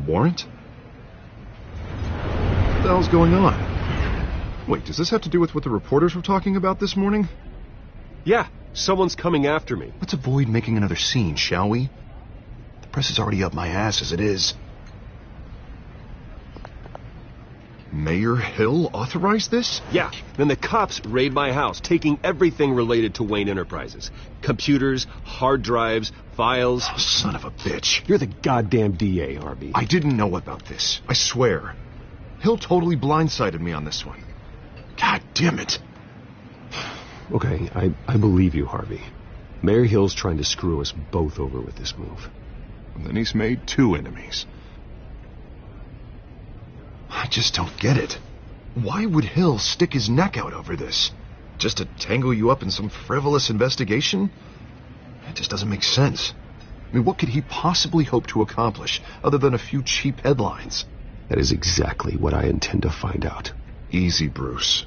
warrant? What the hell's going on? Wait, does this have to do with what the reporters were talking about this morning? Yeah, someone's coming after me. Let's avoid making another scene, shall we? The press is already up my ass as it is. Mayor Hill authorized this? Yeah, then the cops raid my house, taking everything related to Wayne Enterprises. Computers, hard drives, files. Oh, son of a bitch. You're the goddamn DA, Harvey. I didn't know about this. I swear. Hill totally blindsided me on this one. God damn it. Okay, I believe you, Harvey. Mayor Hill's trying to screw us both over with this move. And then he's made 2 enemies. I just don't get it. Why would Hill stick his neck out over this? Just to tangle you up in some frivolous investigation? It just doesn't make sense. I mean, what could he possibly hope to accomplish other than a few cheap headlines? That is exactly what I intend to find out. Easy, Bruce.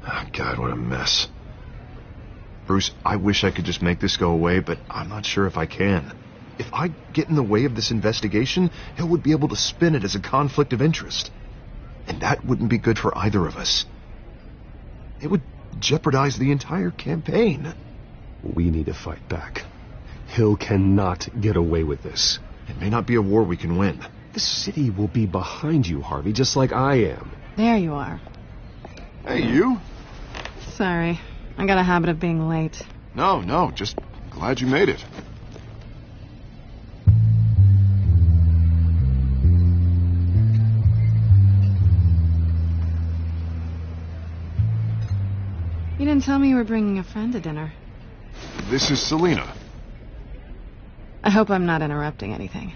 Oh, God, what a mess. Bruce, I wish I could just make this go away, but I'm not sure if I can. If I get in the way of this investigation, Hill would be able to spin it as a conflict of interest. And that wouldn't be good for either of us. It would jeopardize the entire campaign. We need to fight back. Hill cannot get away with this. It may not be a war we can win. The city will be behind you, Harvey, just like I am. There you are. Hey, you? Sorry. I got a habit of being late. No, just glad you made it. You didn't tell me you were bringing a friend to dinner. This is Selena. I hope I'm not interrupting anything.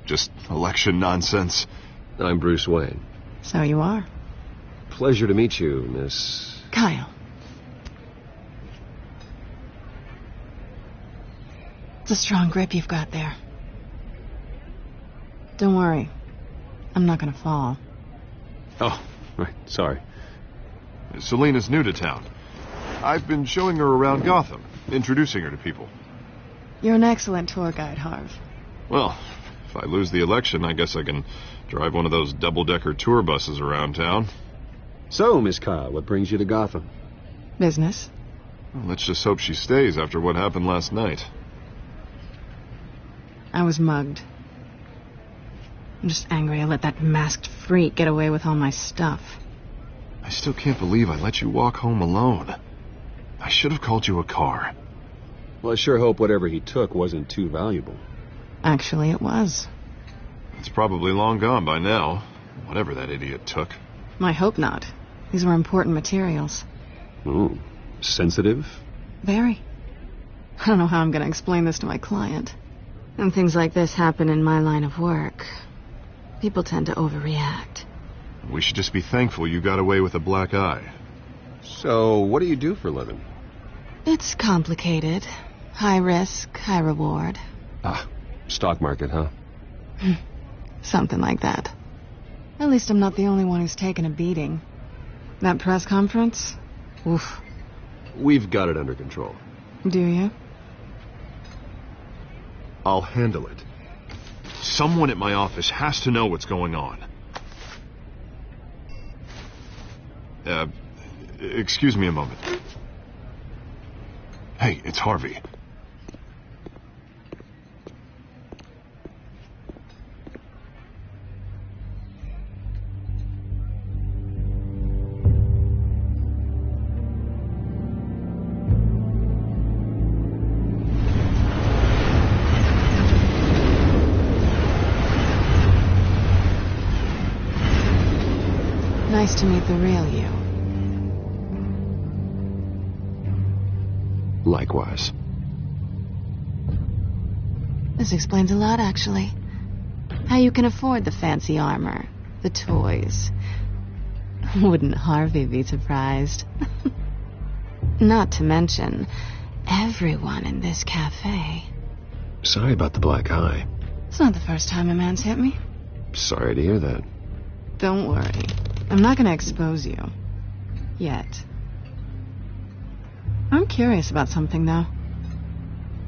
Just election nonsense. I'm Bruce Wayne. So you are. Pleasure to meet you, Miss... Kyle. It's a strong grip you've got there. Don't worry. I'm not gonna fall. Oh, right, sorry. Selena's new to town. I've been showing her around Gotham, introducing her to people. You're an excellent tour guide, Harv. Well, if I lose the election, I guess I can drive one of those double-decker tour buses around town. So, Miss Kyle, what brings you to Gotham? Business. Well, let's just hope she stays after what happened last night. I was mugged. I'm just angry I let that masked freak get away with all my stuff. I still can't believe I let you walk home alone. I should have called you a car. Well, I sure hope whatever he took wasn't too valuable. Actually, it was. It's probably long gone by now, whatever that idiot took. I hope not. These were important materials. Ooh, sensitive? Very. I don't know how I'm going to explain this to my client. When things like this happen in my line of work, people tend to overreact. We should just be thankful you got away with a black eye. So, what do you do for a living? It's complicated. High risk, high reward. Ah, stock market, huh? Something like that. At least I'm not the only one who's taken a beating. That press conference? Oof. We've got it under control. Do you? I'll handle it. Someone at my office has to know what's going on. Excuse me a moment. Hey, it's Harvey. Nice to meet the real you. Likewise. This explains a lot, actually. How you can afford the fancy armor, the toys. Wouldn't Harvey be surprised? Not to mention, everyone in this cafe. Sorry about the black eye. It's not the first time a man's hit me. Sorry to hear that. Don't worry. I'm not going to expose you. Yet. I'm curious about something, though.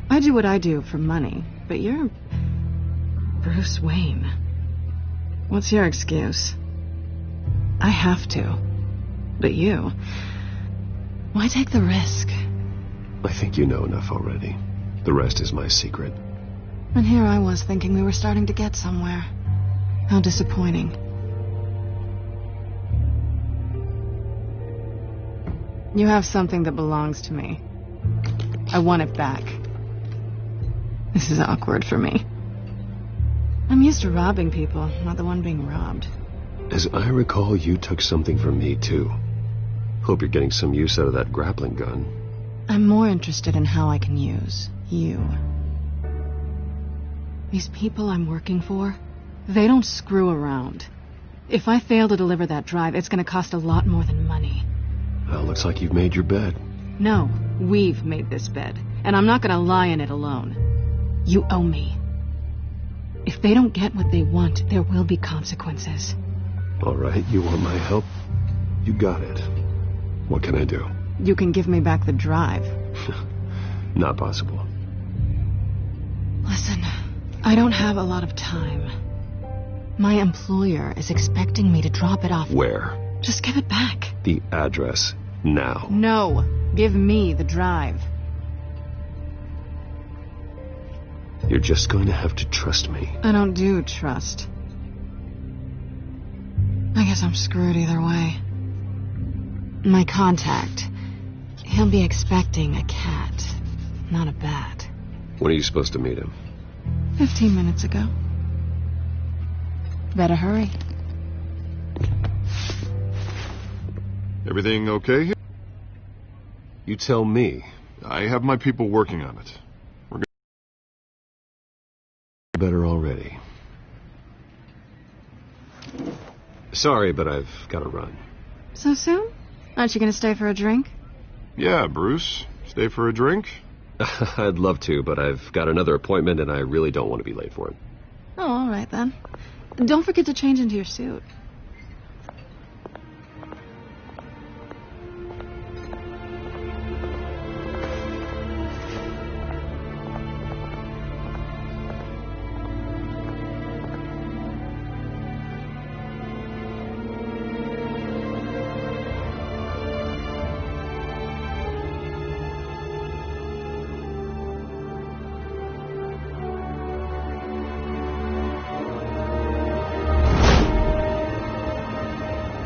I do what I do for money, but you're Bruce Wayne. What's your excuse? I have to. But you... why take the risk? I think you know enough already. The rest is my secret. And here I was thinking we were starting to get somewhere. How disappointing. You have something that belongs to me. I want it back. This is awkward for me. I'm used to robbing people, not the one being robbed. As I recall, you took something from me, too. Hope you're getting some use out of that grappling gun. I'm more interested in how I can use you. These people I'm working for, they don't screw around. If I fail to deliver that drive, it's going to cost a lot more than money. Well, looks like you've made your bed. No, we've made this bed, and I'm not going to lie in it alone. You owe me. If they don't get what they want, there will be consequences. All right, you want my help? You got it. What can I do? You can give me back the drive. Not possible. Listen, I don't have a lot of time. My employer is expecting me to drop it off. Where? Just give it back. The address, now. No, give me the drive. You're just going to have to trust me. I don't do trust. I guess I'm screwed either way. My contact, he'll be expecting a cat, not a bat. When are you supposed to meet him? 15 minutes ago. Better hurry. Everything okay here? You tell me. I have my people working on it. We're Better already. Sorry, but I've got to run. So soon? Aren't you going to stay for a drink? Yeah, Bruce. Stay for a drink? I'd love to, but I've got another appointment and I really don't want to be late for it. Oh, all right then. Don't forget to change into your suit.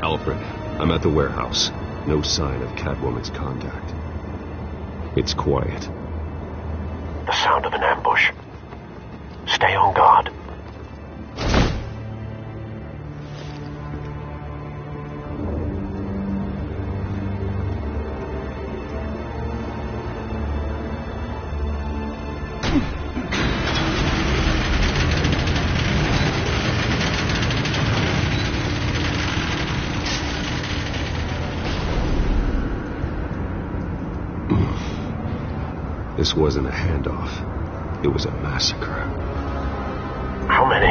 Alfred, I'm at the warehouse. No sign of Catwoman's contact. It's quiet. The sound of an ambush. Stay on guard. This wasn't a handoff. It was a massacre. How many?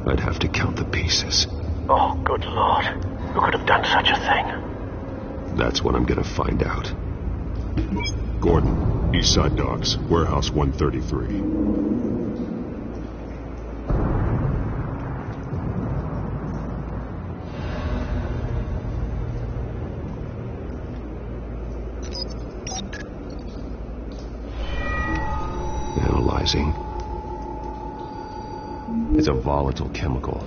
I'd have to count the pieces. Oh, good Lord. Who could have done such a thing? That's what I'm gonna find out. Gordon, East Side Docks, Warehouse 133. Analyzing. It's a volatile chemical.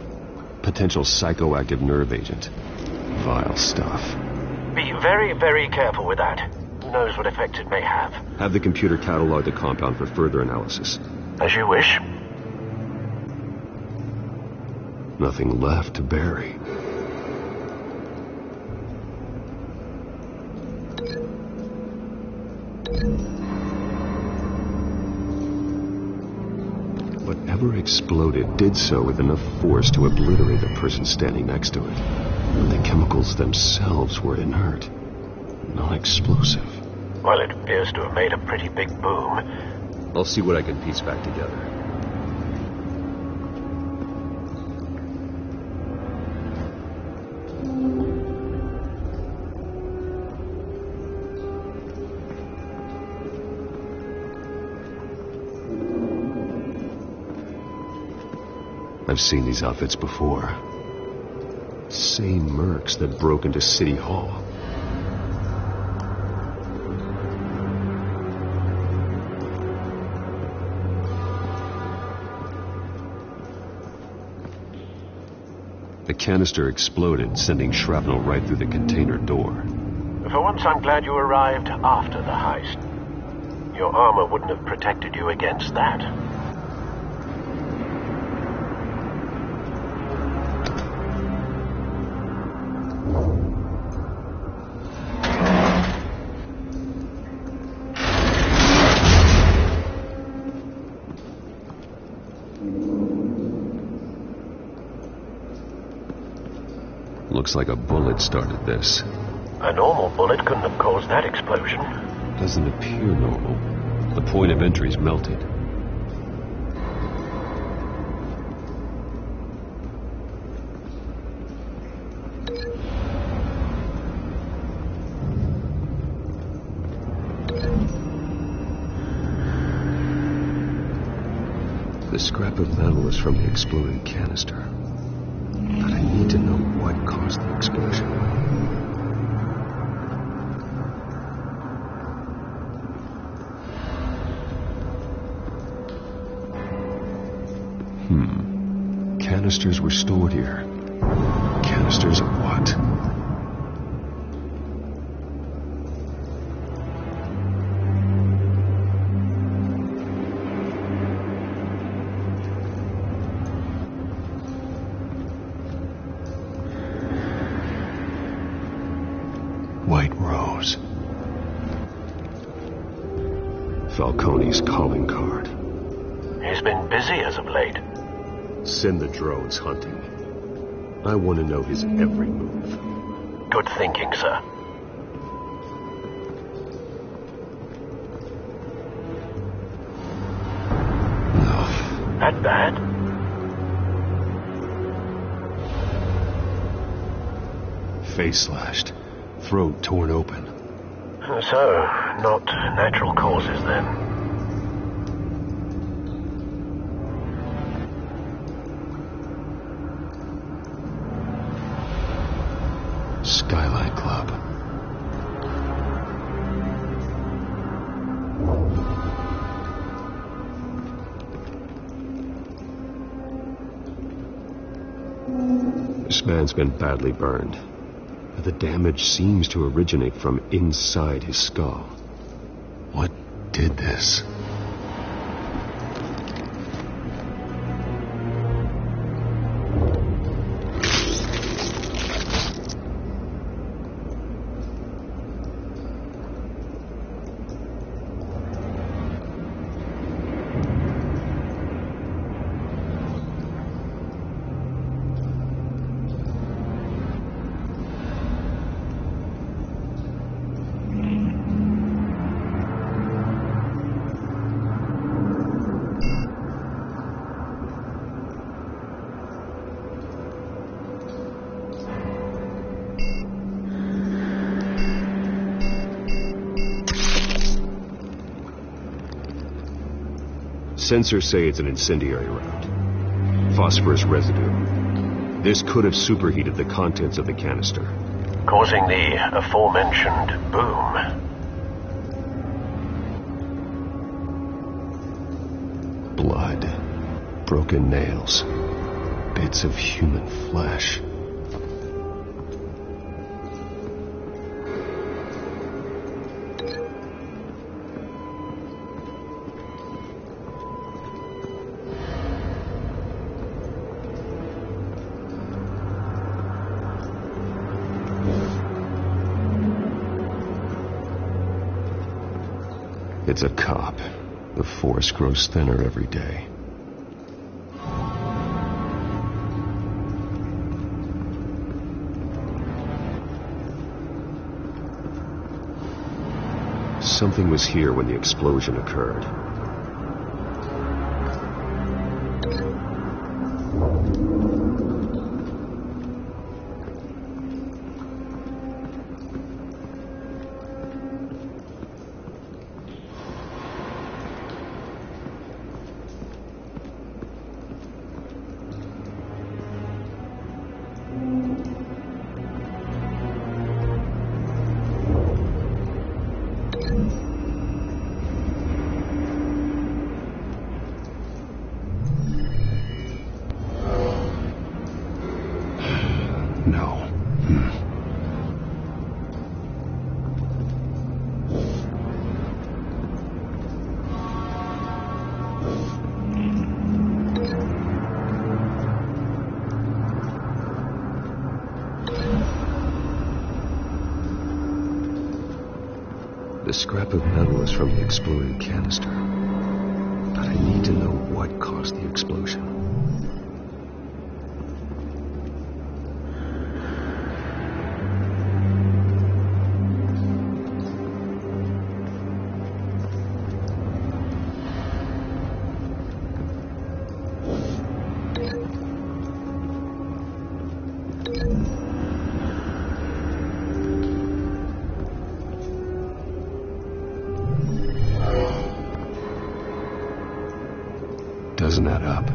Potential psychoactive nerve agent. Vile stuff. Be very, very careful with that. Who knows what effect it may have. Have the computer catalog the compound for further analysis. As you wish. Nothing left to bury. Whatever exploded did so with enough force to obliterate the person standing next to it. But the chemicals themselves were inert, non-explosive. Well, it appears to have made a pretty big boom. I'll see what I can piece back together. I've seen these outfits before. Same mercs that broke into City Hall. The canister exploded, sending shrapnel right through the container door. For once, I'm glad you arrived after the heist. Your armor wouldn't have protected you against that. Looks like a bullet started this. A normal bullet couldn't have caused that explosion. Doesn't appear normal. The point of entry's melted. The scrap of metal is from the exploded canister. But I need to know what caused the explosion. Canisters were stored here. Canisters of what? White Rose. Falcone's calling card. He's been busy as of late. Send the drones hunting. I want to know his every move. Good thinking, sir. No. That bad? Face slashed. Throat torn open. So, not natural causes then. Skylight Club. This man's been badly burned. The damage seems to originate from inside his skull. What did this? Sensors say it's an incendiary round. Phosphorus residue. This could have superheated the contents of the canister, Causing the aforementioned boom. Blood. Broken nails. Bits of human flesh. It's a cop. The force grows thinner every day. Something was here when the explosion occurred. The scrap of metal is from the exploded canister. But I need to know what caused the explosion. Doesn't add up.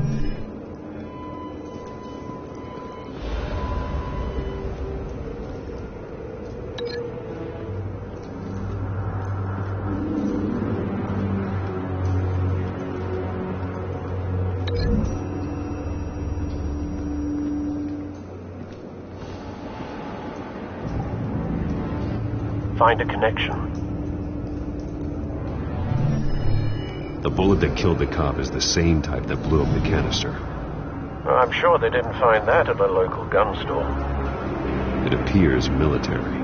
Find a connection. The bullet that killed the cop is the same type that blew up the canister. I'm sure they didn't find that at a local gun store. It appears military.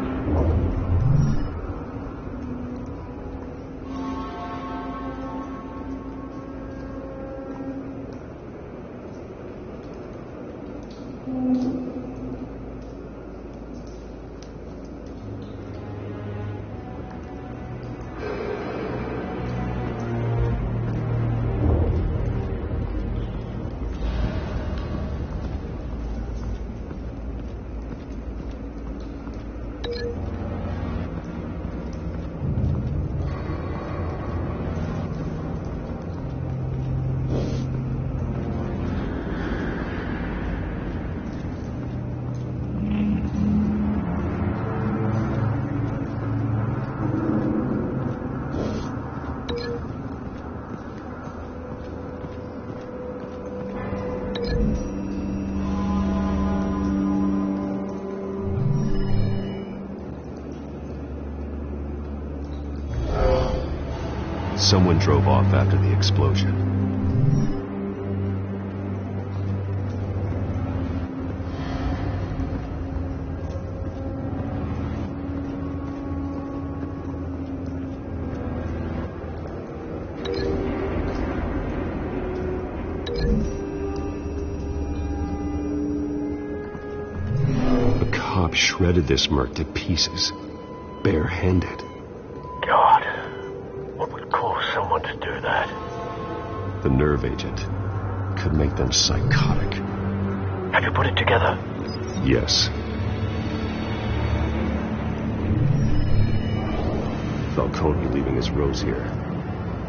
Someone drove off after the explosion. The cop shredded this merc to pieces, barehanded. God, what would cause someone to do that? The nerve agent could make them psychotic. Have you put it together? Yes. Falcone leaving his rose here.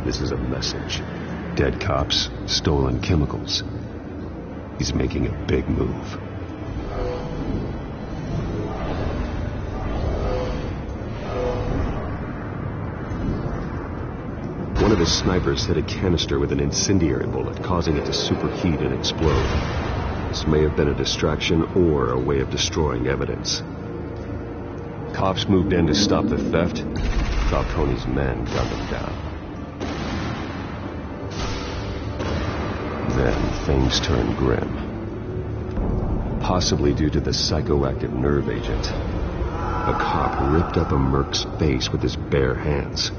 This is a message. Dead cops, stolen chemicals. He's making a big move. One of his snipers hit a canister with an incendiary bullet, causing it to superheat and explode. This may have been a distraction or a way of destroying evidence. Cops moved in to stop the theft. Falcone's men gunned them down. Then things turned grim. Possibly due to the psychoactive nerve agent. A cop ripped up a merc's face with his bare hands.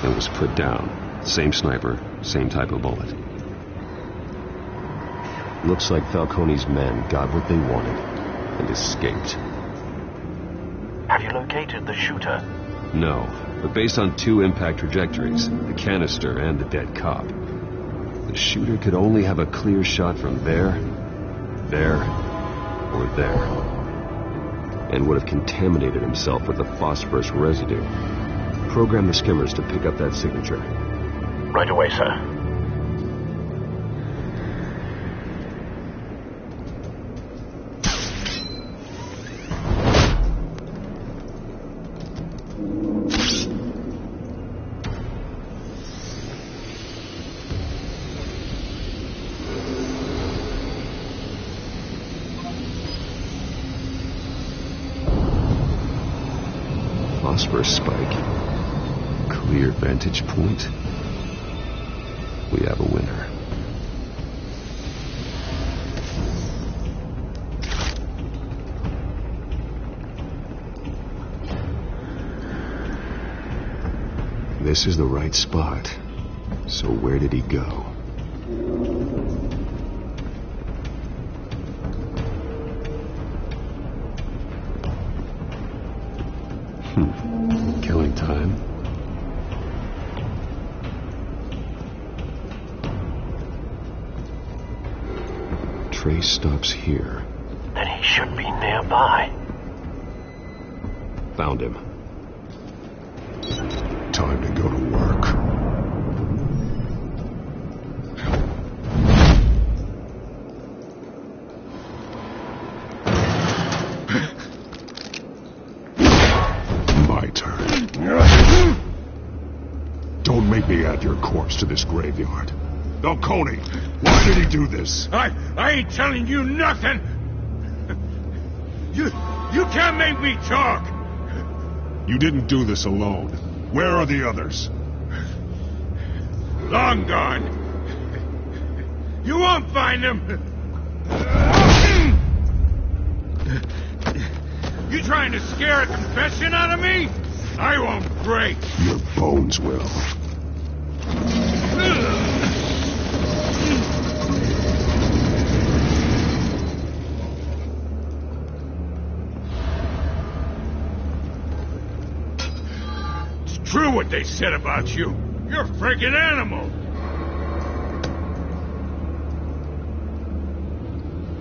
It was put down. Same sniper, same type of bullet. Looks like Falcone's men got what they wanted and escaped. Have you located the shooter? No, but based on two impact trajectories, the canister and the dead cop, the shooter could only have a clear shot from there, or there, and would have contaminated himself with the phosphorus residue. Program the skimmers to pick up that signature. Right away, sir. Phosphorus spike. Clear vantage point. We have a winner. This is the right spot. So where did he go? Killing time. Trace stops here. Then he should be nearby. Found him. Time to go to work. My turn. Don't make me add your corpse to this graveyard. Falcone, why did he do this? I ain't telling you nothing. You can't make me talk. You didn't do this alone. Where are the others? Long gone. You won't find them. You trying to scare a confession out of me? I won't break. Your bones will. True what they said about you. You're a freaking animal.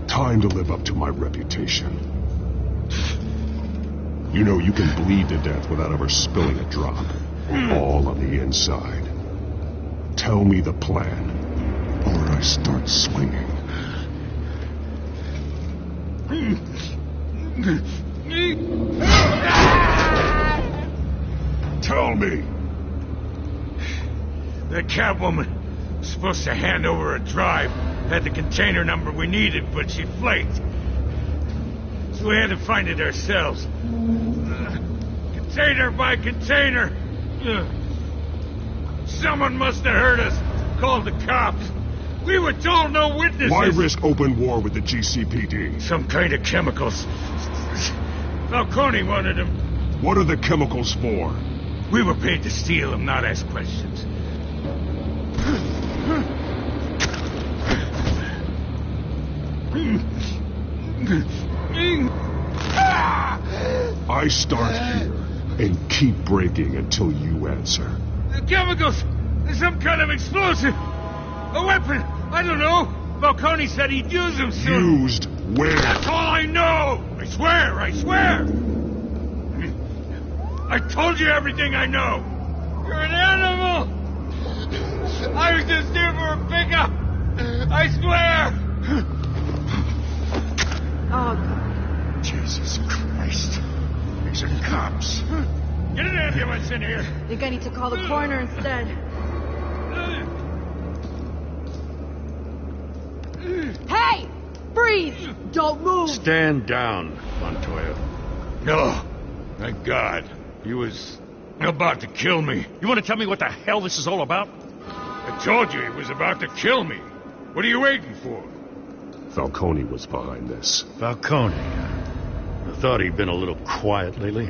Time to live up to my reputation. You know you can bleed to death without ever spilling a drop. All on the inside. Tell me the plan, or I start swinging. Tell me! The Catwoman was supposed to hand over a drive. Had the container number we needed, but she flaked. So we had to find it ourselves. Container by container. Someone must have heard us. Called the cops. We were told no witnesses. Why risk open war with the GCPD? Some kind of chemicals. Falcone wanted them. What are the chemicals for? We were paid to steal them, not ask questions. I start here and keep breaking until you answer. The chemicals! There's some kind of explosive! A weapon! I don't know! Falcone said he'd use them soon. Used where? That's all I know! I swear! I swear! I told you everything I know! You're an animal! I was just here for a pickup! I swear! Oh, God. Jesus Christ. These are cops. Get an ambulance in here! I think I need to call the coroner instead. Hey! Freeze! Don't move! Stand down, Montoya. No. Thank God. He was about to kill me. You want to tell me what the hell this is all about? I told you he was about to kill me. What are you waiting for? Falcone was behind this. Falcone. I thought he'd been a little quiet lately.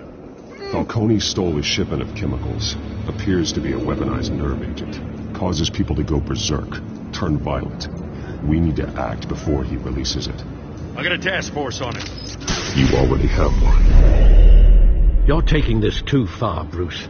Falcone stole a shipment of chemicals. Appears to be a weaponized nerve agent. Causes people to go berserk, turn violent. We need to act before he releases it. I got a task force on it. You already have one. You're taking this too far, Bruce.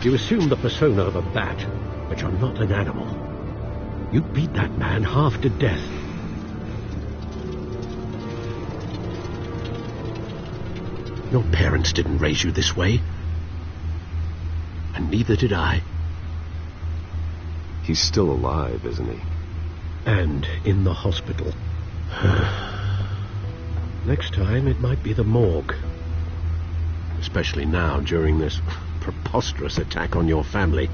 You assume the persona of a bat, but you're not an animal. You beat that man half to death. Your parents didn't raise you this way. And neither did I. He's still alive, isn't he? And in the hospital. Next time, it might be the morgue. Especially now, during this preposterous attack on your family.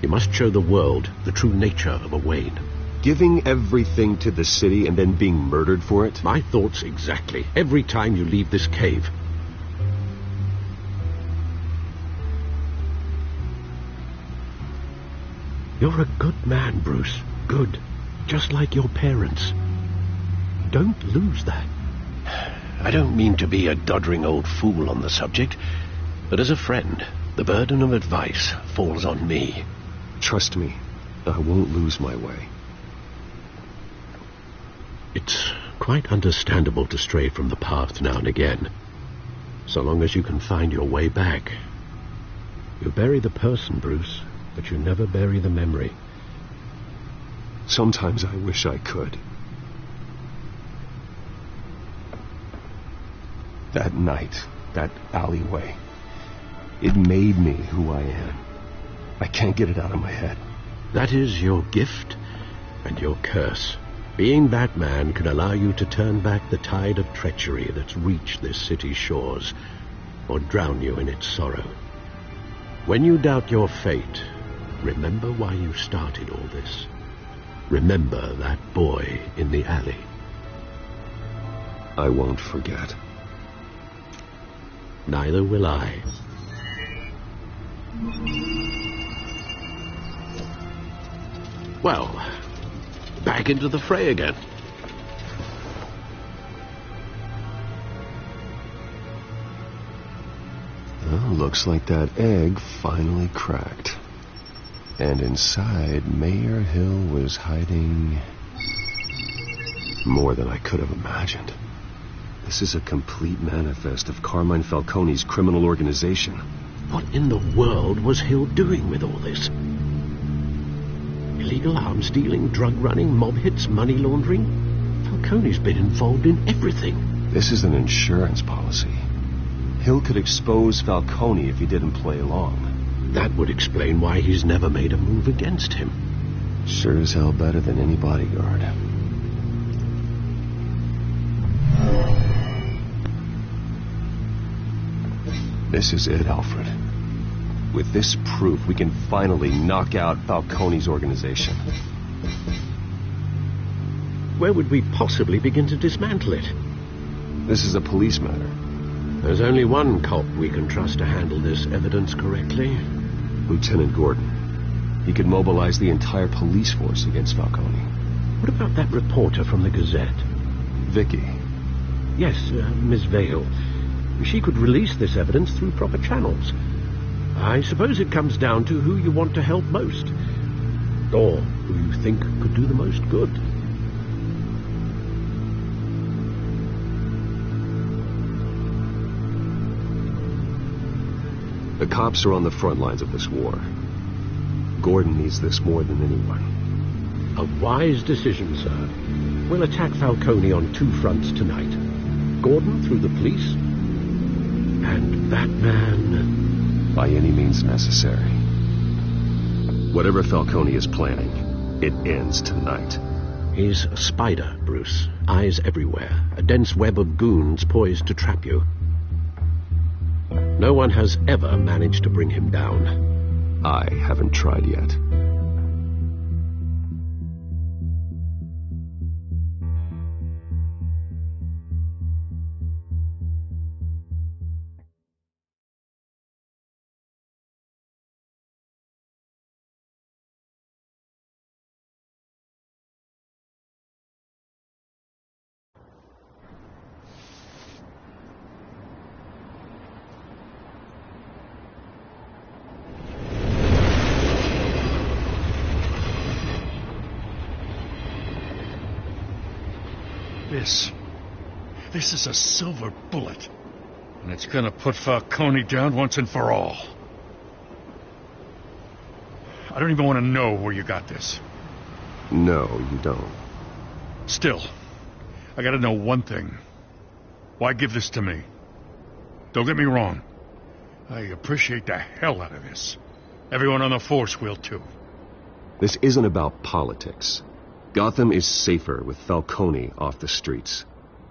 You must show the world the true nature of a Wayne. Giving everything to the city and then being murdered for it? My thoughts exactly. Every time you leave this cave. You're a good man, Bruce. Good. Just like your parents. Don't lose that. I don't mean to be a doddering old fool on the subject, but as a friend, the burden of advice falls on me. Trust me, I won't lose my way. It's quite understandable to stray from the path now and again, so long as you can find your way back. You bury the person, Bruce, but you never bury the memory. Sometimes I wish I could. That night, that alleyway, it made me who I am. I can't get it out of my head. That is your gift and your curse. Being Batman can allow you to turn back the tide of treachery that's reached this city's shores, or drown you in its sorrow. When you doubt your fate, remember why you started all this. Remember that boy in the alley. I won't forget. Neither will I. Well, back into the fray again. Well, looks like that egg finally cracked. And inside, Mayor Hill was hiding more than I could have imagined. This is a complete manifest of Carmine Falcone's criminal organization. What in the world was Hill doing with all this? Illegal arms dealing, drug running, mob hits, money laundering? Falcone's been involved in everything. This is an insurance policy. Hill could expose Falcone if he didn't play along. That would explain why he's never made a move against him. Sure as hell better than any bodyguard. This is it, Alfred. With this proof, we can finally knock out Falcone's organization. Where would we possibly begin to dismantle it? This is a police matter. There's only one cop we can trust to handle this evidence correctly. Lieutenant Gordon. He could mobilize the entire police force against Falcone. What about that reporter from the Gazette? Vicky. Yes, Miss Vale. She could release this evidence through proper channels. I suppose it comes down to who you want to help most. Or who you think could do the most good. The cops are on the front lines of this war. Gordon needs this more than anyone. A wise decision, sir. We'll attack Falcone on two fronts tonight. Gordon through the police, and Batman... by any means necessary. Whatever Falcone is planning, it ends tonight. He's a spider, Bruce. Eyes everywhere. A dense web of goons poised to trap you. No one has ever managed to bring him down. I haven't tried yet. This is a silver bullet. And it's gonna put Falcone down once and for all. I don't even want to know where you got this. No, you don't. Still, I gotta know one thing. Why give this to me? Don't get me wrong. I appreciate the hell out of this. Everyone on the force will too. This isn't about politics. Gotham is safer with Falcone off the streets.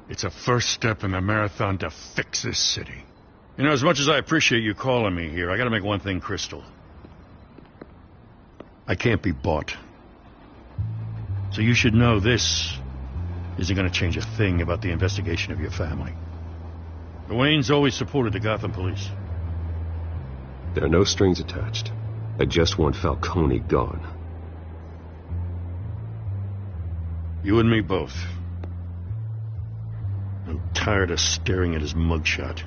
It's a first step in the marathon to fix this city. You know, as much as I appreciate you calling me here, I gotta make one thing crystal. I can't be bought. So you should know this isn't going to change a thing about the investigation of your family. The Waynes always supported the Gotham police. There are no strings attached. I just want Falcone gone. You and me both. I'm tired of staring at his mugshot.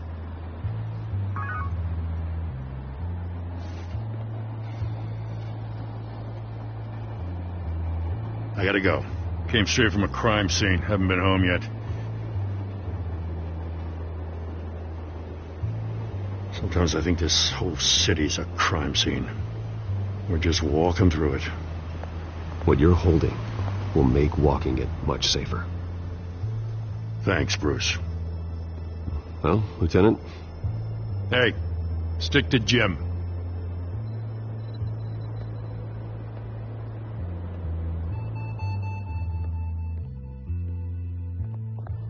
I gotta go. Came straight from a crime scene. Haven't been home yet. Sometimes I think this whole city's a crime scene. We're just walking through it. What you're holding will make walking it much safer. Thanks, Bruce. Well, Lieutenant? Hey, stick to Jim.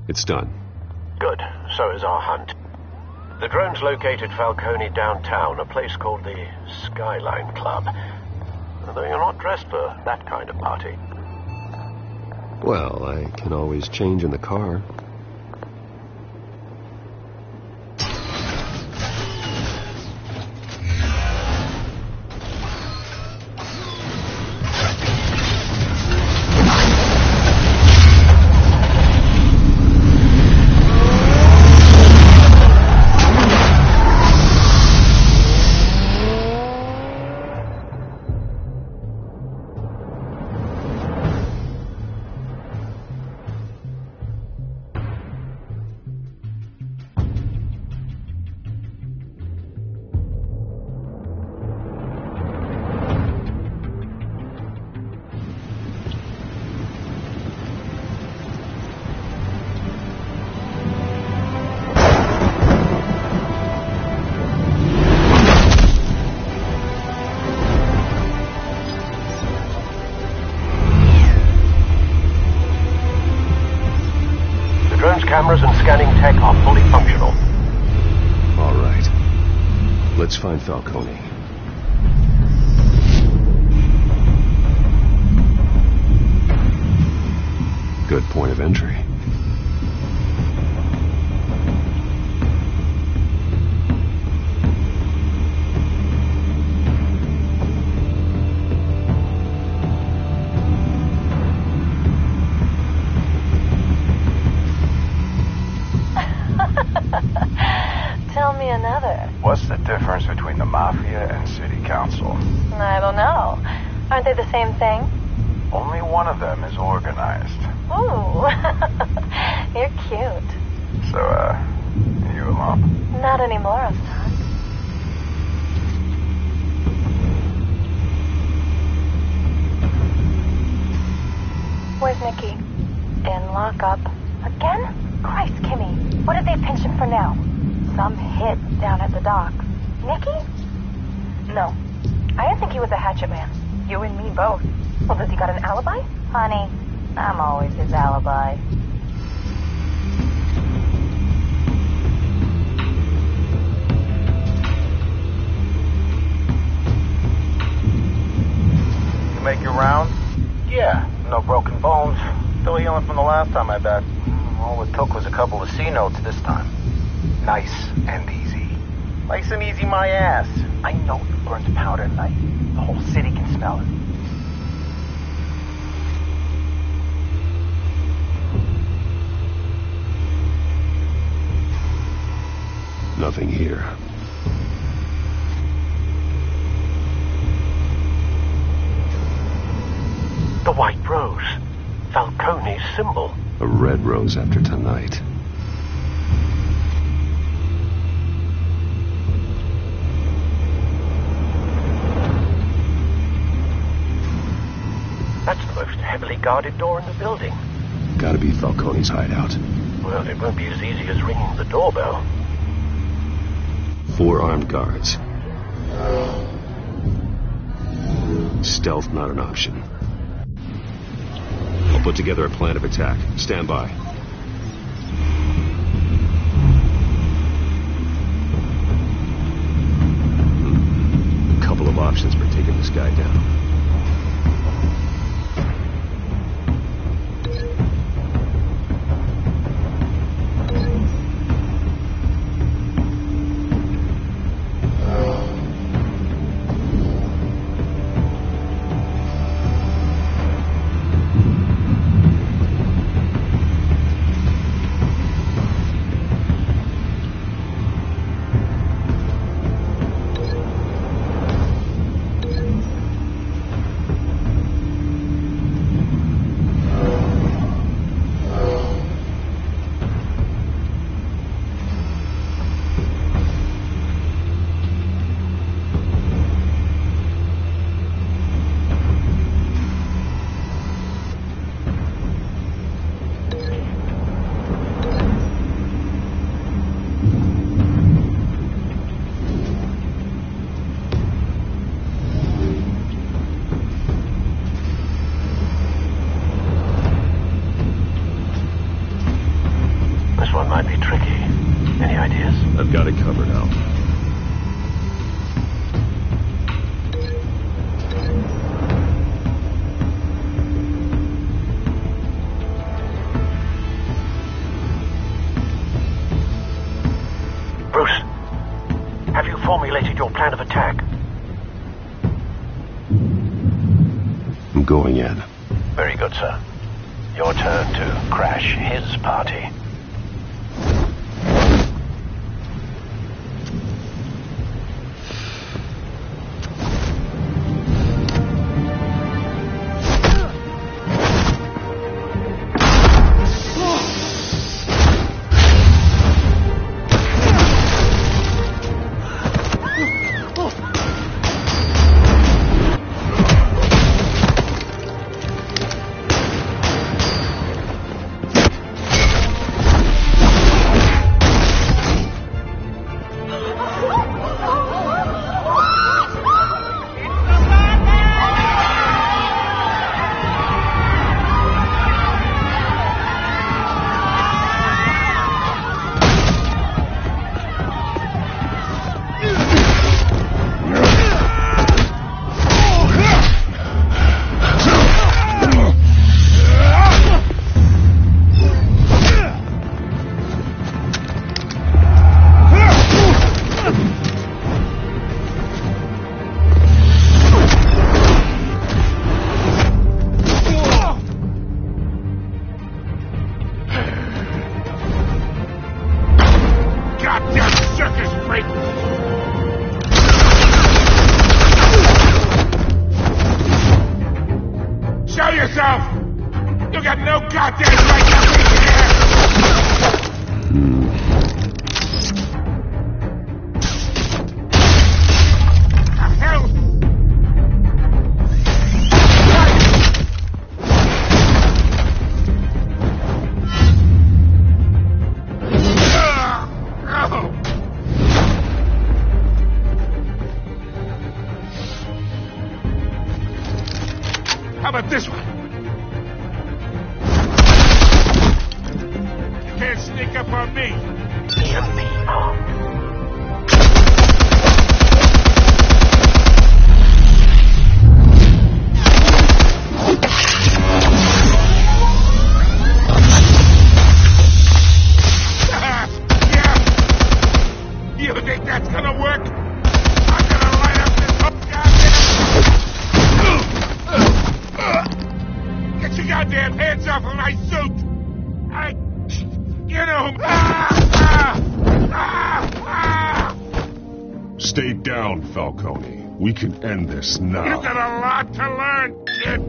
It's done. Good. So is our hunt. The drones located Falcone downtown, a place called the Skyline Club. Though you're not dressed for that kind of party. Well, I can always change in the car. Cameras and scanning tech are fully functional. All right. Let's find Falcone. Good point of entry. Tell me another. What's the difference between the Mafia and City Council? I don't know. Aren't they the same thing? Only one of them is organized. Ooh. You're cute. So, you a mop? Not anymore, I'm not. Where's Nicky? In lockup. Again? Christ, Kimmy. What did they pinch him for now? Some hit down at the docks. Nicky? No. I didn't think he was a hatchet man. You and me both. Well, does he got an alibi? Honey, I'm always his alibi. You make your round? Yeah, no broken bones. Still healing from the last time, I bet. All it took was a couple of C notes this time. Nice and easy. Nice and easy my ass. I know you burned powder at night. The whole city can smell it. Nothing here. The white rose. Falcone's symbol. A red rose after tonight. That's the most heavily guarded door in the building. Gotta be Falcone's hideout. Well, it won't be as easy as ringing the doorbell. 4 armed guards. Stealth not an option. I'll put together a plan of attack. Stand by. A couple of options for taking this guy down. Yes. I've got it covered, Al. Bruce, have you formulated your plan of attack? I'm going in. Very good, sir. Your turn to crash his party. You got no goddamn right to be here! The hell? How about this one? You can't sneak up on me. EMP armed. Yeah. You think that's gonna work? I'm gonna light up this whole goddamn... Get your goddamn hands off of my suit! Get him! Stay down, Falcone. We can end this now. You got a lot to learn, kid.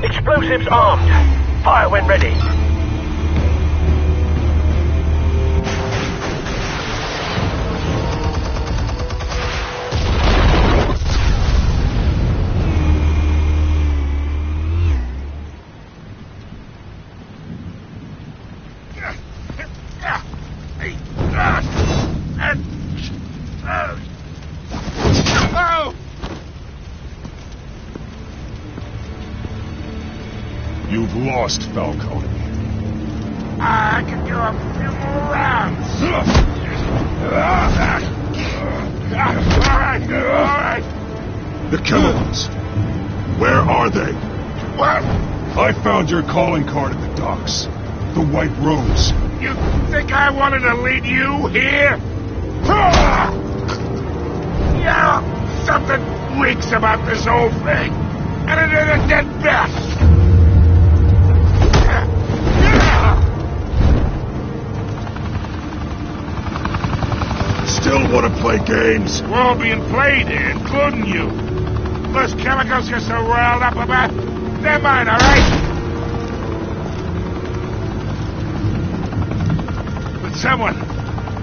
Explosives armed. Fire when ready. You've lost, Falcone. I can do a few more rounds. All right. The chemicals. Where are they? What? I found your calling card at the docks. The White Rose. You think I wanted to lead you here? Yeah, something reeks about this whole thing. And it is a dead best. Still want to play games? We're all being played here, including you. Those chemicals you're so riled up about, they're mine, all right? But someone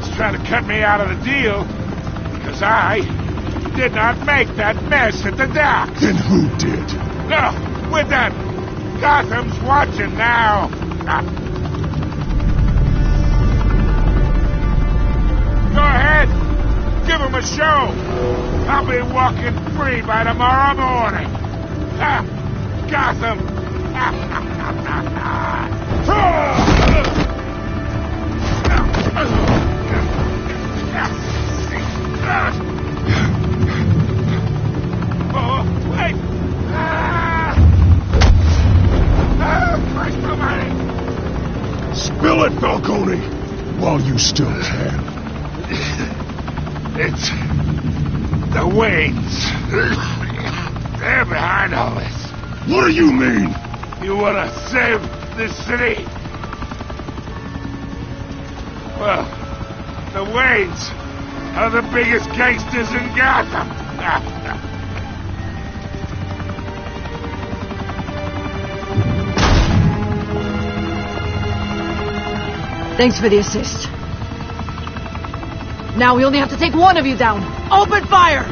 is trying to cut me out of the deal because I did not make that mess at the docks. Then who did? No, we're done. Gotham's watching now. Go ahead. give him a show. I'll be walking free by tomorrow morning. Ha! Gotham! Oh, wait! Christ almighty! Spill it, Falcone, while you still can. It's the Waynes. They're behind all this. What do you mean? You want to save this city? Well, the Waynes are the biggest gangsters in Gotham. Thanks for the assist. Now we only have to take one of you down. Open fire!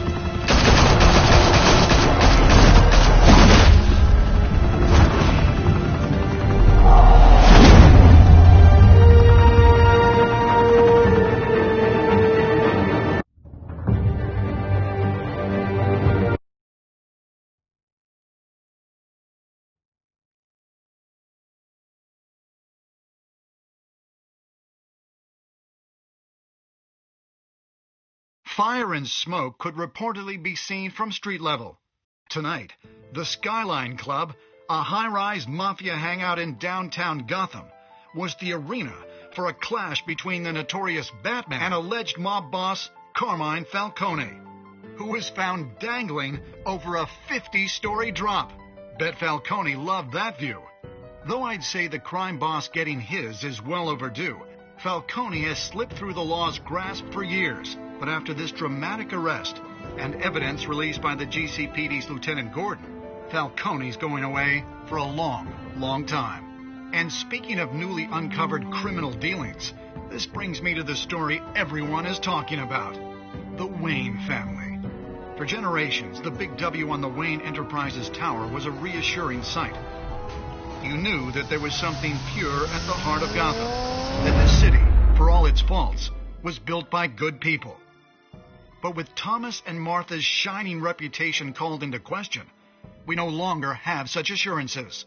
Fire and smoke could reportedly be seen from street level. Tonight, the Skyline Club, a high-rise mafia hangout in downtown Gotham, was the arena for a clash between the notorious Batman and alleged mob boss Carmine Falcone, who was found dangling over a 50-story drop. Bet Falcone loved that view. Though I'd say the crime boss getting his is well overdue, Falcone has slipped through the law's grasp for years. But after this dramatic arrest and evidence released by the GCPD's Lieutenant Gordon, Falcone's going away for a long, long time. And speaking of newly uncovered criminal dealings, this brings me to the story everyone is talking about: the Wayne family. For generations, the big W on the Wayne Enterprises Tower was a reassuring sight. You knew that there was something pure at the heart of Gotham, that this city, for all its faults, was built by good people. But with Thomas and Martha's shining reputation called into question, we no longer have such assurances.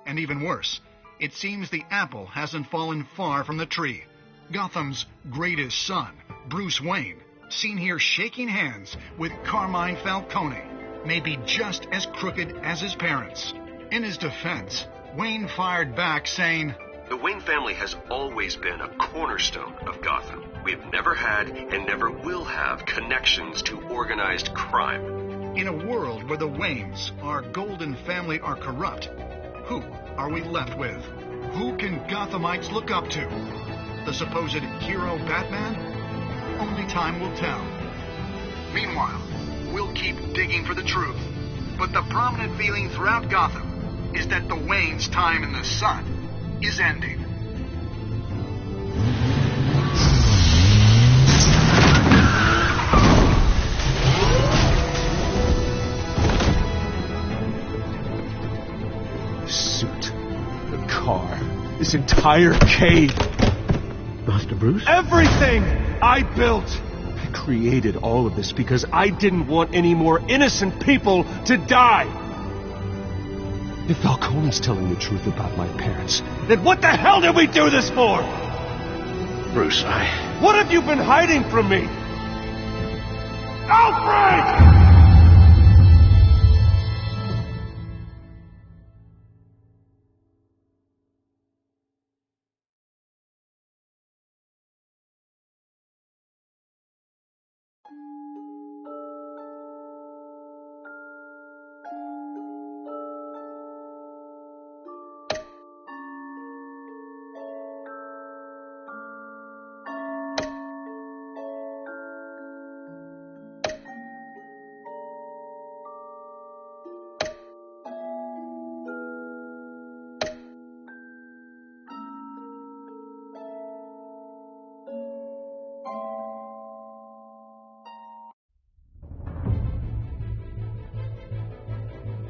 And even worse, it seems the apple hasn't fallen far from the tree. Gotham's greatest son, Bruce Wayne, seen here shaking hands with Carmine Falcone, may be just as crooked as his parents. In his defense, Wayne fired back saying, "The Wayne family has always been a cornerstone of Gotham. We've never had and never will have connections to organized crime." In a world where the Waynes, our golden family, are corrupt, who are we left with? Who can Gothamites look up to? The supposed hero Batman? Only time will tell. Meanwhile, we'll keep digging for the truth. But the prominent feeling throughout Gotham is that the Waynes' time in the sun is ending. The suit, the car, this entire cave. Master Bruce? Everything I built. I created all of this because I didn't want any more innocent people to die. If Falcone's telling the truth about my parents, then what the hell did we do this for? Bruce, What have you been hiding from me? Alfred!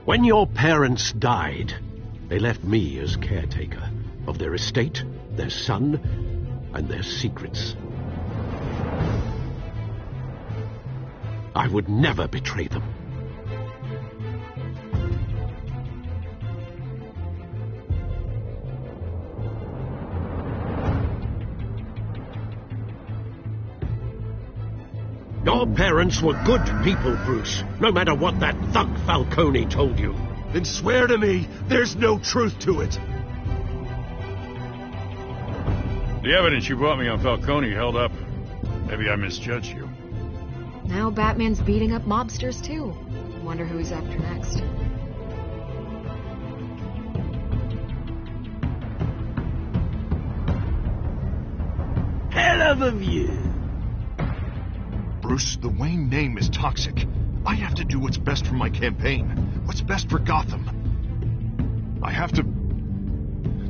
When your parents died, they left me as caretaker of their estate, their son, and their secrets. I would never betray them. Your parents were good people, Bruce, no matter what that thug Falcone told you. Then swear to me there's no truth to it. The evidence you brought me on Falcone held up. Maybe I misjudged you. Now Batman's beating up mobsters, too. Wonder who he's after next. Hell of a view. Bruce, the Wayne name is toxic. I have to do what's best for my campaign. What's best for Gotham. I have to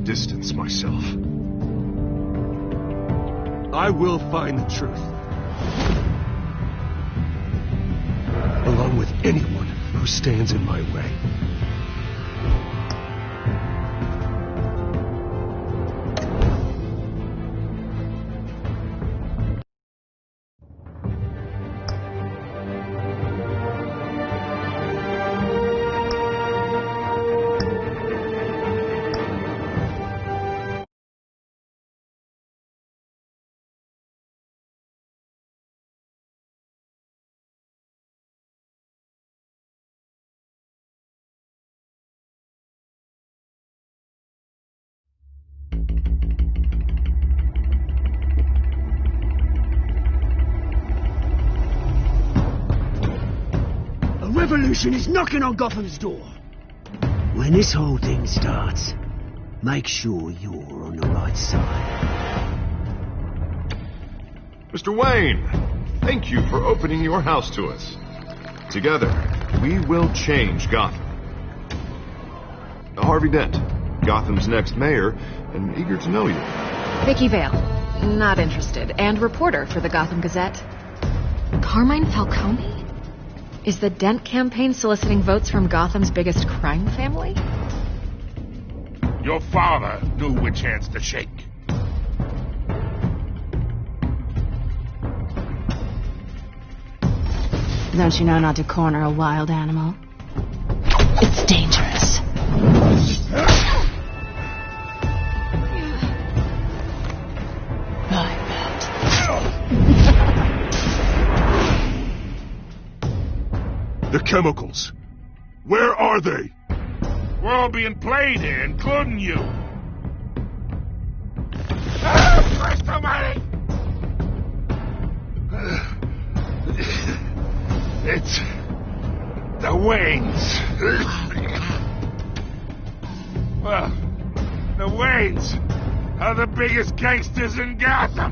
distance myself. I will find the truth. Along with anyone who stands in my way. Revolution is knocking on Gotham's door. When this whole thing starts, make sure you're on the right side. Mr. Wayne, thank you for opening your house to us. Together, we will change Gotham. Harvey Dent, Gotham's next mayor, and eager to know you. Vicky Vale, not interested, and reporter for the Gotham Gazette. Carmine Falcone? Is the Dent campaign soliciting votes from Gotham's biggest crime family? Your father knew which hands to shake. Don't you know not to corner a wild animal? It's dangerous. I bet. The chemicals. Where are they? We're all being played here, including you. Christ almighty! It's the Waynes. Well, the Waynes are the biggest gangsters in Gotham.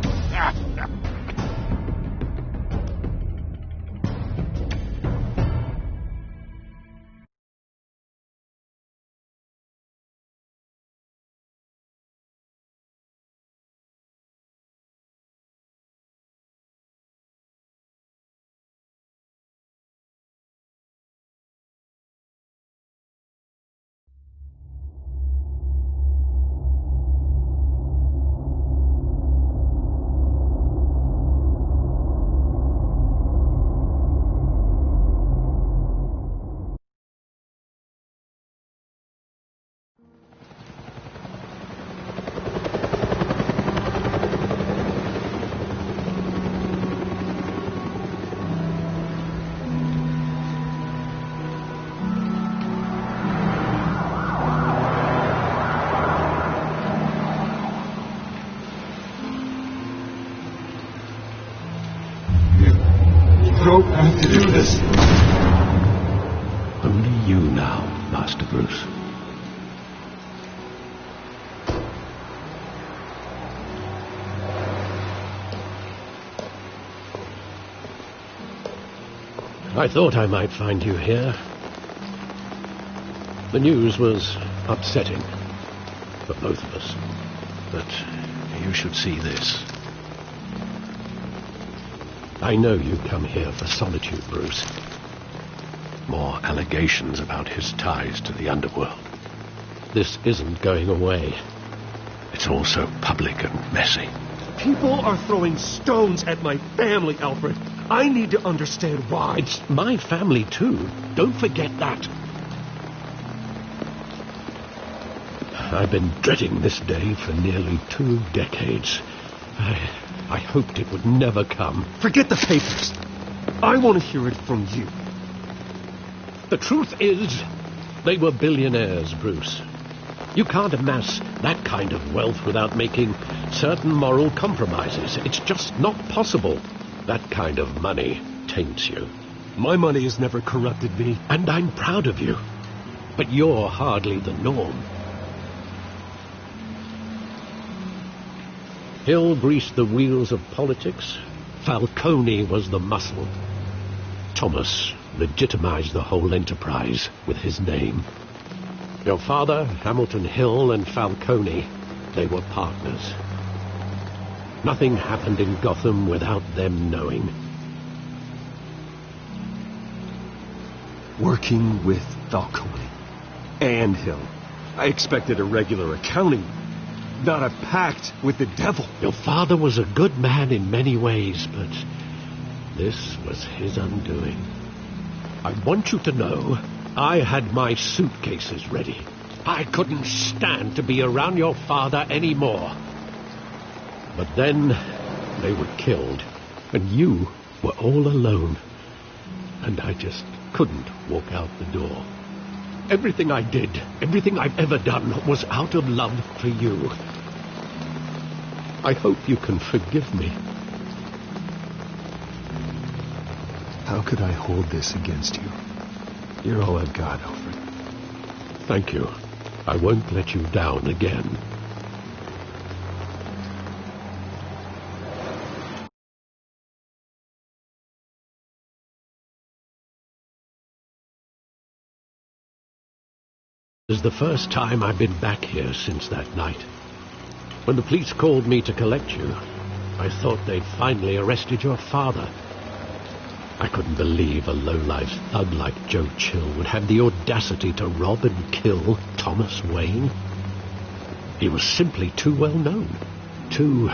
Don't have to do this. Only you now, Master Bruce. I thought I might find you here. The news was upsetting for both of us. But you should see this. I know you come here for solitude, Bruce. More allegations about his ties to the underworld. This isn't going away. It's also public and messy. People are throwing stones at my family, Alfred. I need to understand why. It's my family, too. Don't forget that. I've been dreading this day for nearly 2 decades. I hoped it would never come. Forget the papers. I want to hear it from you. The truth is, they were billionaires, Bruce. You can't amass that kind of wealth without making certain moral compromises. It's just not possible. That kind of money taints you. My money has never corrupted me. And I'm proud of you. But you're hardly the norm. Hill greased the wheels of politics. Falcone was the muscle. Thomas legitimized the whole enterprise with his name. Your father, Hamilton Hill, and Falcone, they were partners. Nothing happened in Gotham without them knowing. Working with Falcone and Hill. I expected a regular accounting, not a pact with the devil. Your father was a good man in many ways, but this was his undoing. I want you to know I had my suitcases ready. I couldn't stand to be around your father anymore. But then they were killed, and you were all alone. And I just couldn't walk out the door. Everything I did, everything I've ever done, was out of love for you. I hope you can forgive me. How could I hold this against you? You're all I've got, Alfred. Thank you. I won't let you down again. This is the first time I've been back here since that night. When the police called me to collect you, I thought they'd finally arrested your father. I couldn't believe a low-life thug like Joe Chill would have the audacity to rob and kill Thomas Wayne. He was simply too well known. Too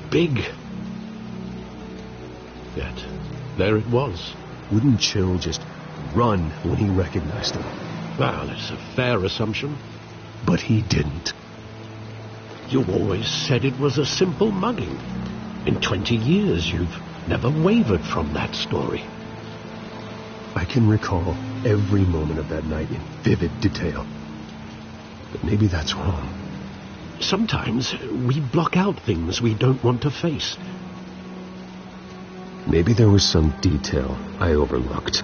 big. Yet, there it was. Wouldn't Chill just run when he recognized him? Well, it's a fair assumption. But he didn't. You always said it was a simple mugging. In 20 years, you've never wavered from that story. I can recall every moment of that night in vivid detail. But maybe that's wrong. Sometimes we block out things we don't want to face. Maybe there was some detail I overlooked.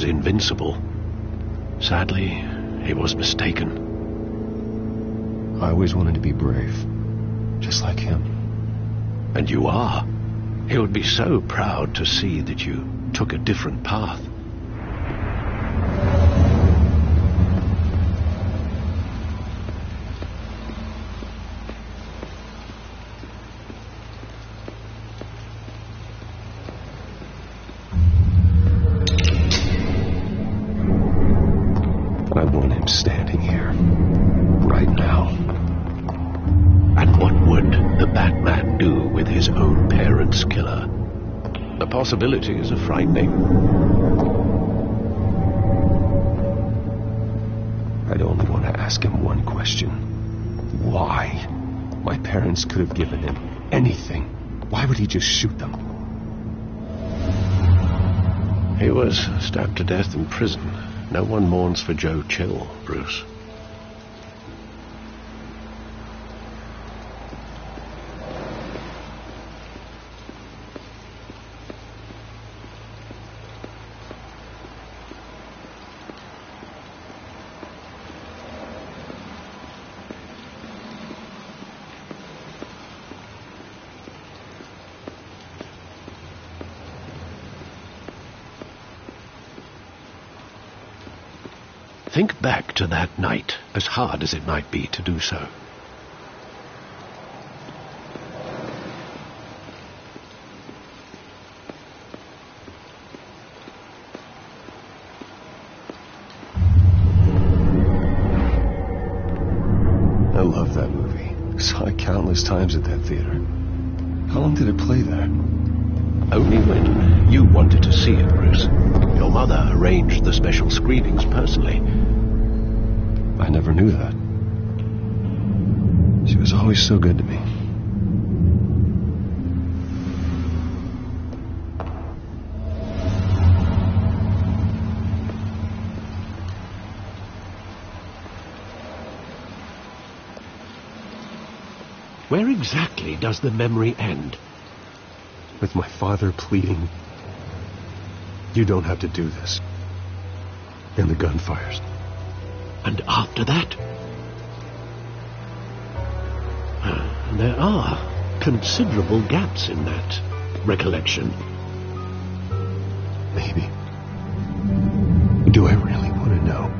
Invincible. Sadly, he was mistaken. I always wanted to be brave, just like him. And you are. He would be so proud to see that you took a different path. Standing here, right now. And what would the Batman do with his own parents' killer? The possibilities are frightening. I'd only want to ask him one question. Why? My parents could have given him anything. Why would he just shoot them? He was stabbed to death in prison. No one mourns for Joe Chill, Bruce. Think back to that night, as hard as it might be to do so. I love that movie. Saw it countless times at that theater. How long did it play there? Only when you wanted to see it, Bruce. Your mother arranged the special screenings personally. I never knew that. She was always so good to me. Where exactly does the memory end? With my father pleading, "You don't have to do this." And the gunfires. And after that? There are considerable gaps in that recollection. Maybe. Do I really want to know?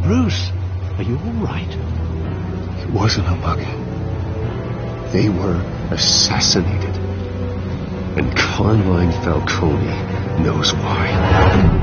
Bruce, are you all right? It wasn't a bug. They were assassinated. And Carmine Falcone knows why.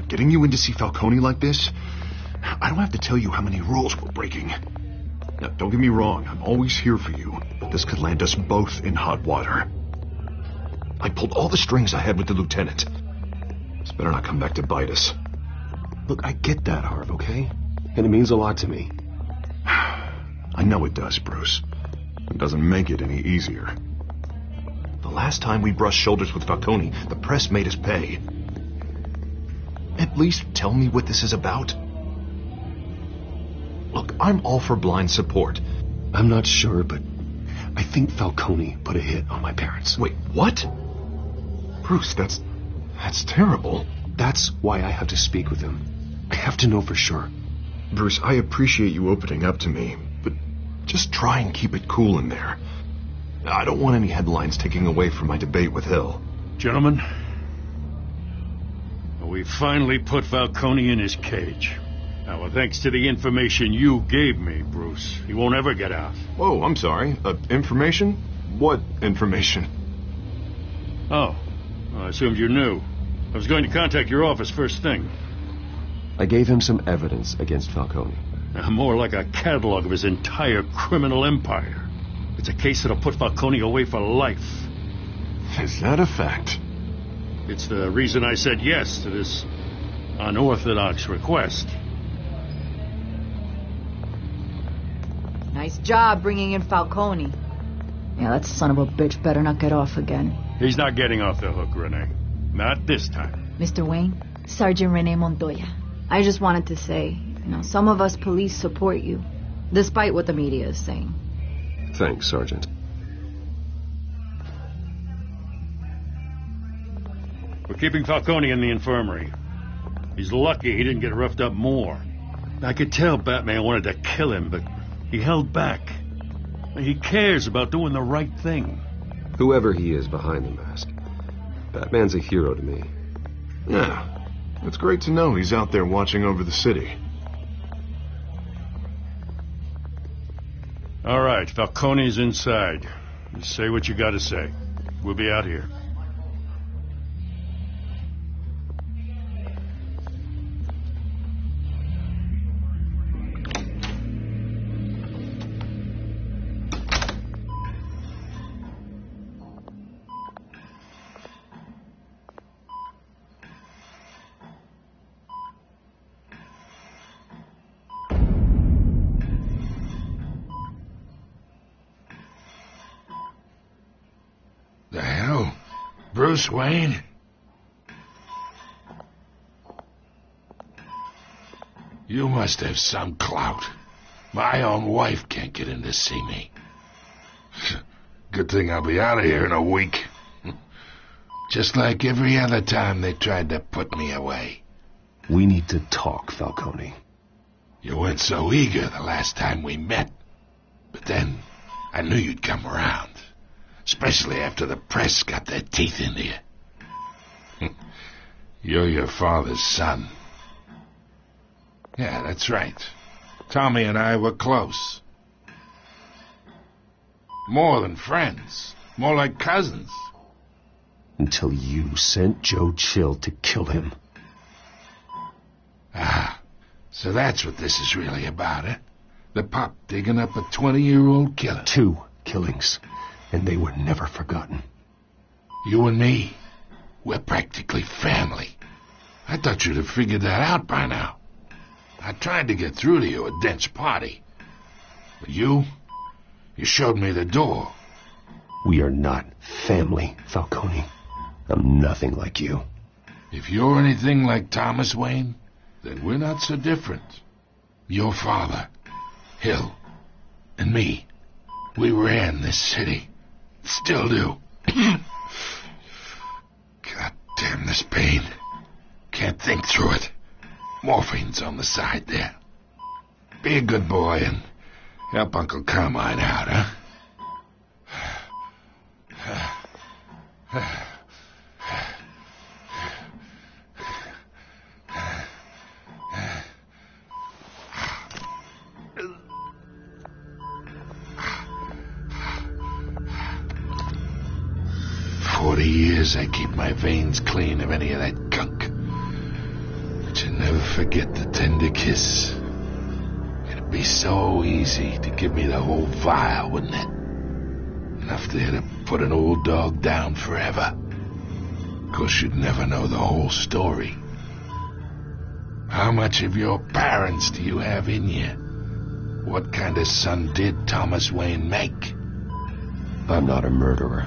Getting you in to see Falcone like this, I don't have to tell you how many rules we're breaking. Now, don't get me wrong, I'm always here for you, but this could land us both in hot water. I pulled all the strings I had with the lieutenant. This better not come back to bite us. Look, I get that, Harv, okay? And it means a lot to me. I know it does, Bruce. It doesn't make it any easier. The last time we brushed shoulders with Falcone, the press made us pay. At least tell me what this is about. Look, I'm all for blind support. I'm not sure, but I think Falcone put a hit on my parents. Wait, what? Bruce, that's terrible. That's why I have to speak with him. I have to know for sure. Bruce, I appreciate you opening up to me, but just try and keep it cool in there. I don't want any headlines taking away from my debate with Hill. Gentlemen, we finally put Falcone in his cage. Now, thanks to the information you gave me, Bruce, he won't ever get out. Whoa, I'm sorry. Information? What information? Oh, I assumed you knew. I was going to contact your office first thing. I gave him some evidence against Falcone. More like a catalog of his entire criminal empire. It's a case that'll put Falcone away for life. Is that a fact? It's the reason I said yes to this unorthodox request. Nice job bringing in Falcone. Yeah, that son of a bitch better not get off again. He's not getting off the hook, Renee. Not this time. Mr. Wayne, Sergeant Rene Montoya. I just wanted to say, some of us police support you, despite what the media is saying. Thanks, Sergeant. We're keeping Falcone in the infirmary. He's lucky he didn't get roughed up more. I could tell Batman wanted to kill him, but he held back. He cares about doing the right thing. Whoever he is behind the mask, Batman's a hero to me. Yeah, it's great to know he's out there watching over the city. All right, Falcone's inside. You say what you gotta say. We'll be out here. The hell? Bruce Wayne? You must have some clout. My own wife can't get in to see me. Good thing I'll be out of here in a week. Just like every other time they tried to put me away. We need to talk, Falcone. You weren't so eager the last time we met. But then, I knew you'd come around. Especially after the press got their teeth into you. You're your father's son. Yeah, that's right. Tommy and I were close. More than friends. More like cousins. Until you sent Joe Chill to kill him. Ah, so that's what this is really about, eh? The pup digging up a 20-year-old killer. 2 killings. And they were never forgotten. You and me, we're practically family. I thought you'd have figured that out by now. I tried to get through to you at Dent's party. But you showed me the door. We are not family, Falcone. I'm nothing like you. If you're anything like Thomas Wayne, then we're not so different. Your father, Hill, and me, we ran this city. Still do. God damn this pain. Can't think through it. Morphine's on the side there. Be a good boy and help Uncle Carmine out, huh? 40 years I keep my veins clean of any of that gunk. But you never forget the tender kiss. It'd be so easy to give me the whole vial, wouldn't it? Enough there to put an old dog down forever. Of course, you'd never know the whole story. How much of your parents do you have in you? What kind of son did Thomas Wayne make? I'm not a murderer.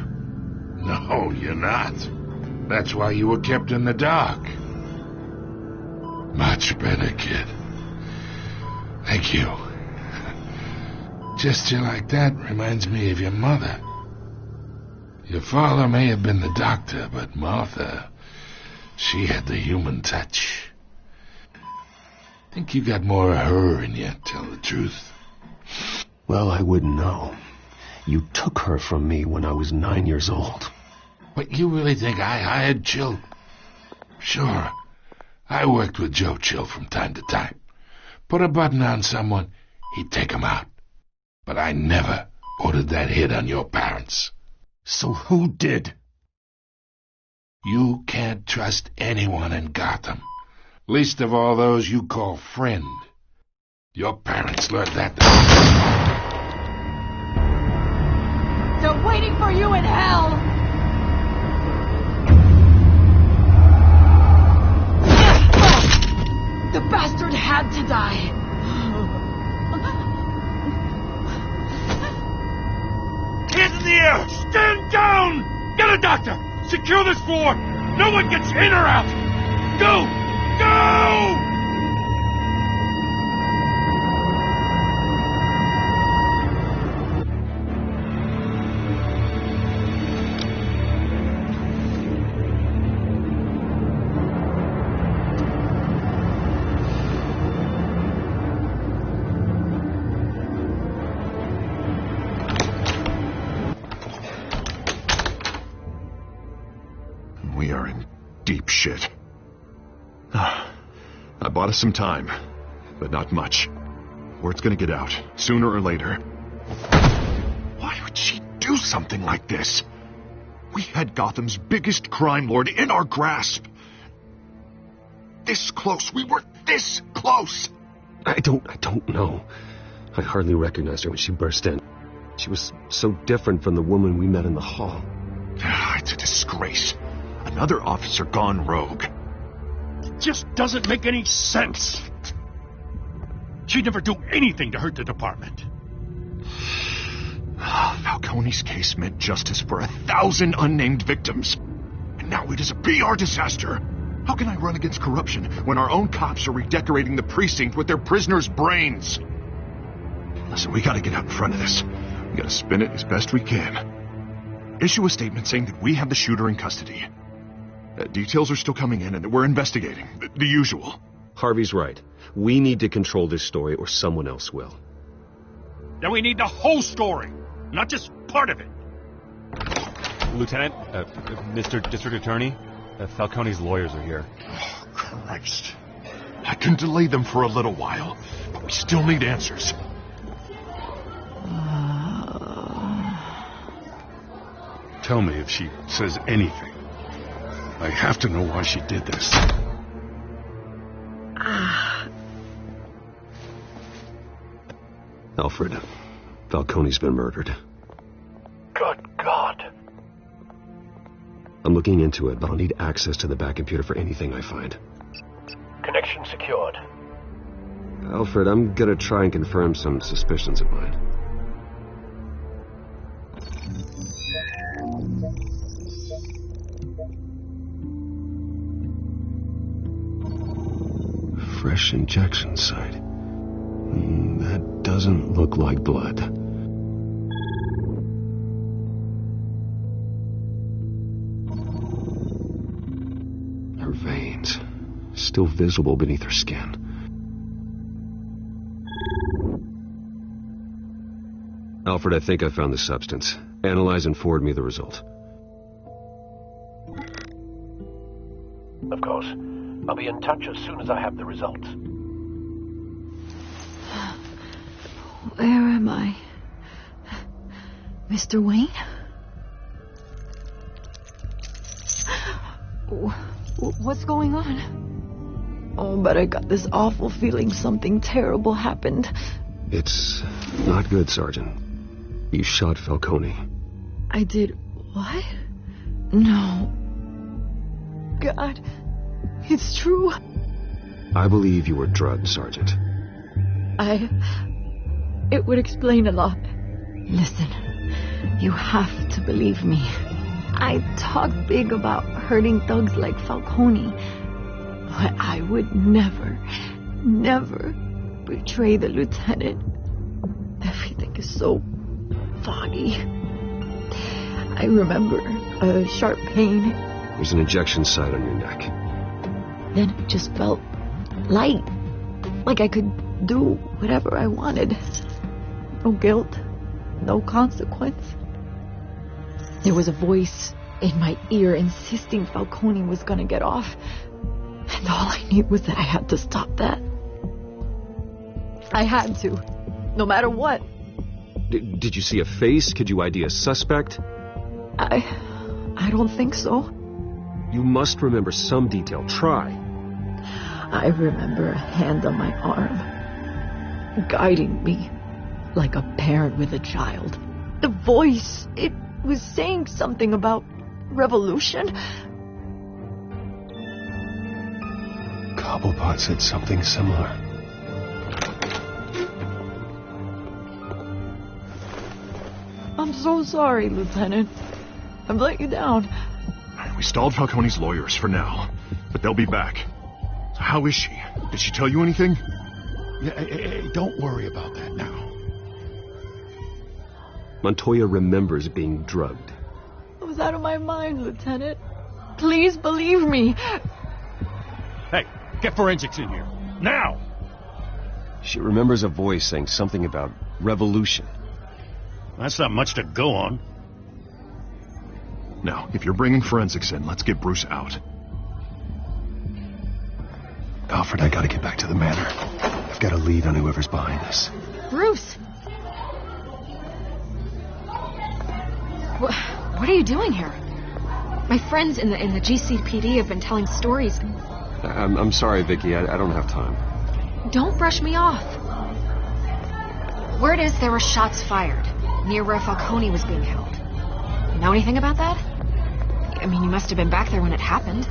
No, you're not. That's why you were kept in the dark. Much better, kid. Thank you. Gesture like that reminds me of your mother. Your father may have been the doctor, but Martha, she had the human touch. Think you got more of her in you, tell the truth. Well, I wouldn't know. You took her from me when I was 9 years old. But you really think I hired Chill? Sure. I worked with Joe Chill from time to time. Put a button on someone, he'd take him out. But I never ordered that hit on your parents. So who did? You can't trust anyone in Gotham. Least of all those you call friend. Your parents learned that. They're waiting for you in hell! The bastard had to die. here! Stand down! Get a doctor! Secure this floor! No one gets in or out! Go! Go! We are in deep shit. I bought us some time, but not much. Word's gonna get out, sooner or later. Why would she do something like this? We had Gotham's biggest crime lord in our grasp. This close. We were this close. I don't know. I hardly recognized her when she burst in. She was so different from the woman we met in the hall. It's a disgrace. Another officer gone rogue. It just doesn't make any sense. She'd never do anything to hurt the department. Falcone's case meant justice for 1,000 unnamed victims. And now it is a PR disaster. How can I run against corruption when our own cops are redecorating the precinct with their prisoners' brains? Listen, we gotta get out in front of this. We gotta spin it as best we can. Issue a statement saying that we have the shooter in custody. Details are still coming in and that we're investigating. The usual. Harvey's right. We need to control this story or someone else will. Then we need the whole story, not just part of it. Lieutenant, Mr. District Attorney, Falcone's lawyers are here. Oh, Christ. I can delay them for a little while, but we still need answers. Tell me if she says anything. I have to know why she did this. Alfred, Falcone's been murdered. Good God. I'm looking into it, but I'll need access to the back computer for anything I find. Connection secured. Alfred, I'm gonna try and confirm some suspicions of mine. Fresh injection site. That doesn't look like blood. Her veins, still visible beneath her skin. Alfred, I think I found the substance. Analyze and forward me the result. Of course. I'll be in touch as soon as I have the results. Where am I? Mr. Wayne? What's going on? Oh, but I got this awful feeling something terrible happened. It's not good, Sergeant. You shot Falcone. I did what? No. God, it's true. I believe you were drugged, Sergeant. It would explain a lot. Listen, you have to believe me. I talked big about hurting thugs like Falcone. But I would never betray the lieutenant. Everything is so foggy. I remember a sharp pain. There's an injection site on your neck. Then it just felt light. Like I could do whatever I wanted. No guilt. No consequence. There was a voice in my ear insisting Falcone was gonna get off. And all I knew was that I had to stop that. I had to. No matter what. Did you see a face? Could you ID a suspect? I don't think so. You must remember some detail. Try. I remember a hand on my arm, guiding me like a parent with a child. The voice, it was saying something about revolution. Cobblepot said something similar. I'm so sorry, Lieutenant. I've let you down. We stalled Falcone's lawyers for now, but they'll be back. So how is she? Did she tell you anything? Yeah, hey, don't worry about that now. Montoya remembers being drugged. I was out of my mind, Lieutenant. Please believe me. Hey, get forensics in here. Now! She remembers a voice saying something about revolution. That's not much to go on. Now, if you're bringing forensics in, let's get Bruce out. Alfred, I gotta get back to the manor. I've got a lead on whoever's behind this. Bruce! What are you doing here? My friends in the GCPD have been telling stories. I'm sorry, Vicky. I don't have time. Don't brush me off. Word is there were shots fired near where Falcone was being held. Know anything about that? I mean, you must have been back there when it happened.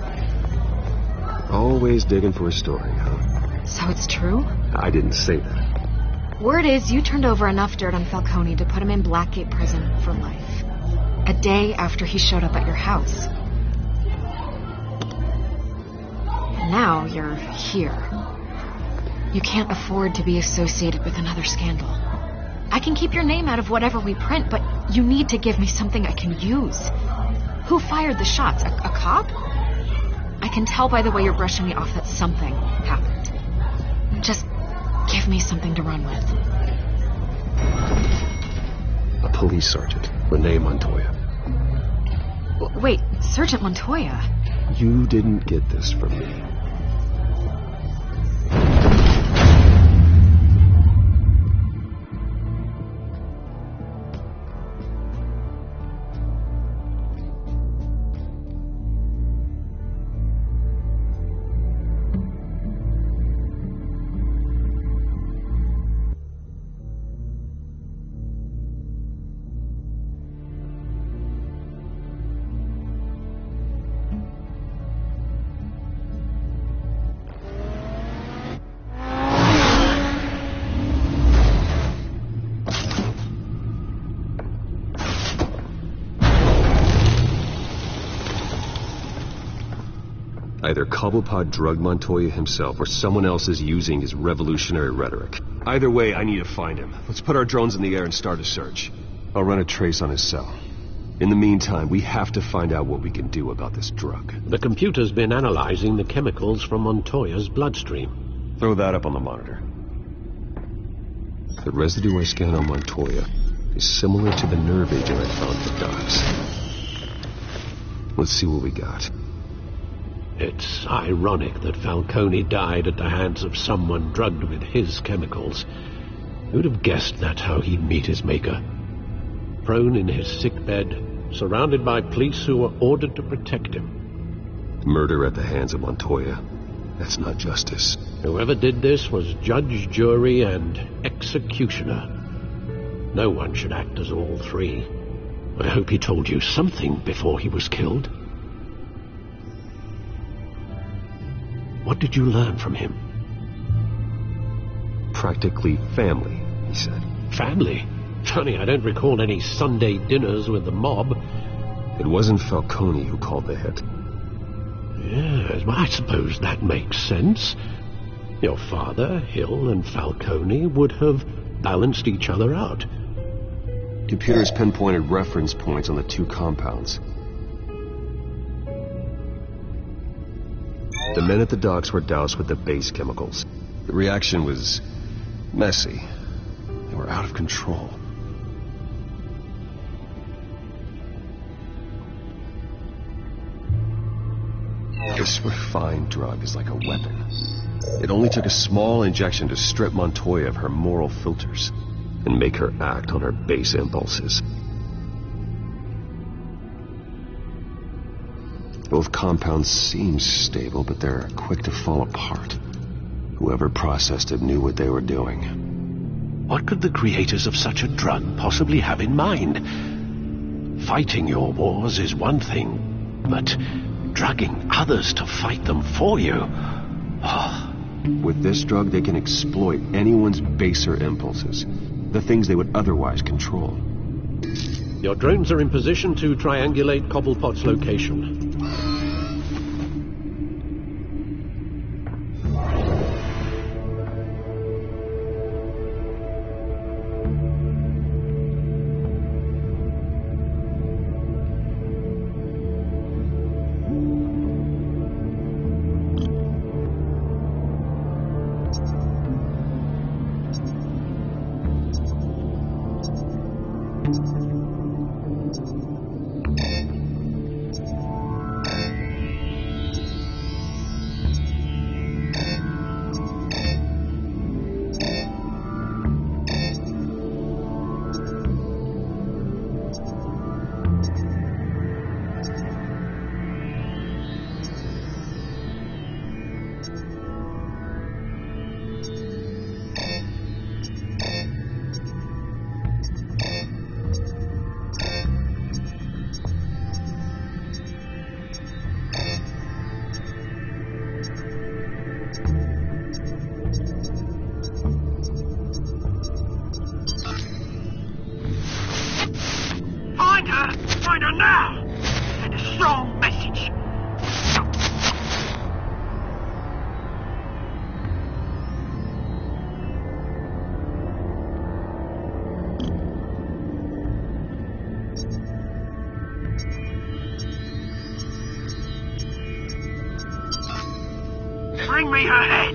Always digging for a story, huh? So it's true? I didn't say that. Word is you turned over enough dirt on Falcone to put him in Blackgate Prison for life. A day after he showed up at your house. And now you're here. You can't afford to be associated with another scandal. I can keep your name out of whatever we print, but you need to give me something I can use. Who fired the shots? A cop? I can tell by the way you're brushing me off that something happened. Just give me something to run with. A police sergeant, Rene Montoya. Wait, Sergeant Montoya? You didn't get this from me. Either Cobblepot drugged Montoya himself, or someone else is using his revolutionary rhetoric. Either way, I need to find him. Let's put our drones in the air and start a search. I'll run a trace on his cell. In the meantime, we have to find out what we can do about this drug. The computer's been analyzing the chemicals from Montoya's bloodstream. Throw that up on the monitor. The residue I scanned on Montoya is similar to the nerve agent I found at the docks. Let's see what we got. It's ironic that Falcone died at the hands of someone drugged with his chemicals. Who'd have guessed that's how he'd meet his maker? Prone in his sickbed, surrounded by police who were ordered to protect him. Murder at the hands of Montoya. That's not justice. Whoever did this was judge, jury, and executioner. No one should act as all three. I hope he told you something before he was killed. What did you learn from him? Practically family, he said. Family? Funny, I don't recall any Sunday dinners with the mob. It wasn't Falcone who called the hit. Yes, well, I suppose that makes sense. Your father, Hill, and Falcone would have balanced each other out. Computers pinpointed reference points on the two compounds. The men at the docks were doused with the base chemicals. The reaction was messy. They were out of control. This refined drug is like a weapon. It only took a small injection to strip Montoya of her moral filters and make her act on her base impulses. Both compounds seem stable, but they're quick to fall apart. Whoever processed it knew what they were doing. What could the creators of such a drug possibly have in mind? Fighting your wars is one thing, but drugging others to fight them for you? Oh. With this drug, they can exploit anyone's baser impulses, the things they would otherwise control. Your drones are in position to triangulate Cobblepot's location. Find her now! Send a strong message. Bring me her head!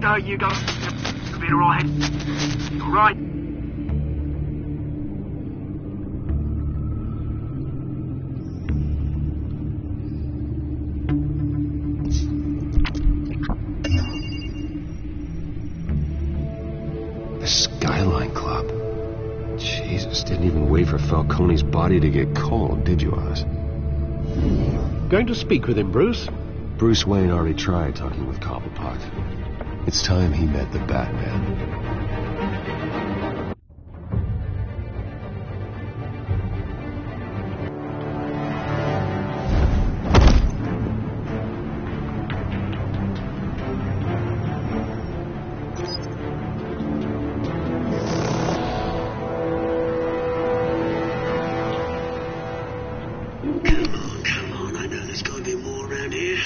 There you go. You'll be alright. Alright. The Skyline Club. Jesus, didn't even wait for Falcone's body to get cold, did you, Oz? Going to speak with him, Bruce? Bruce Wayne already tried talking with Cobblepot. It's time he met the Batman. Come on, I know there's gotta be more around here.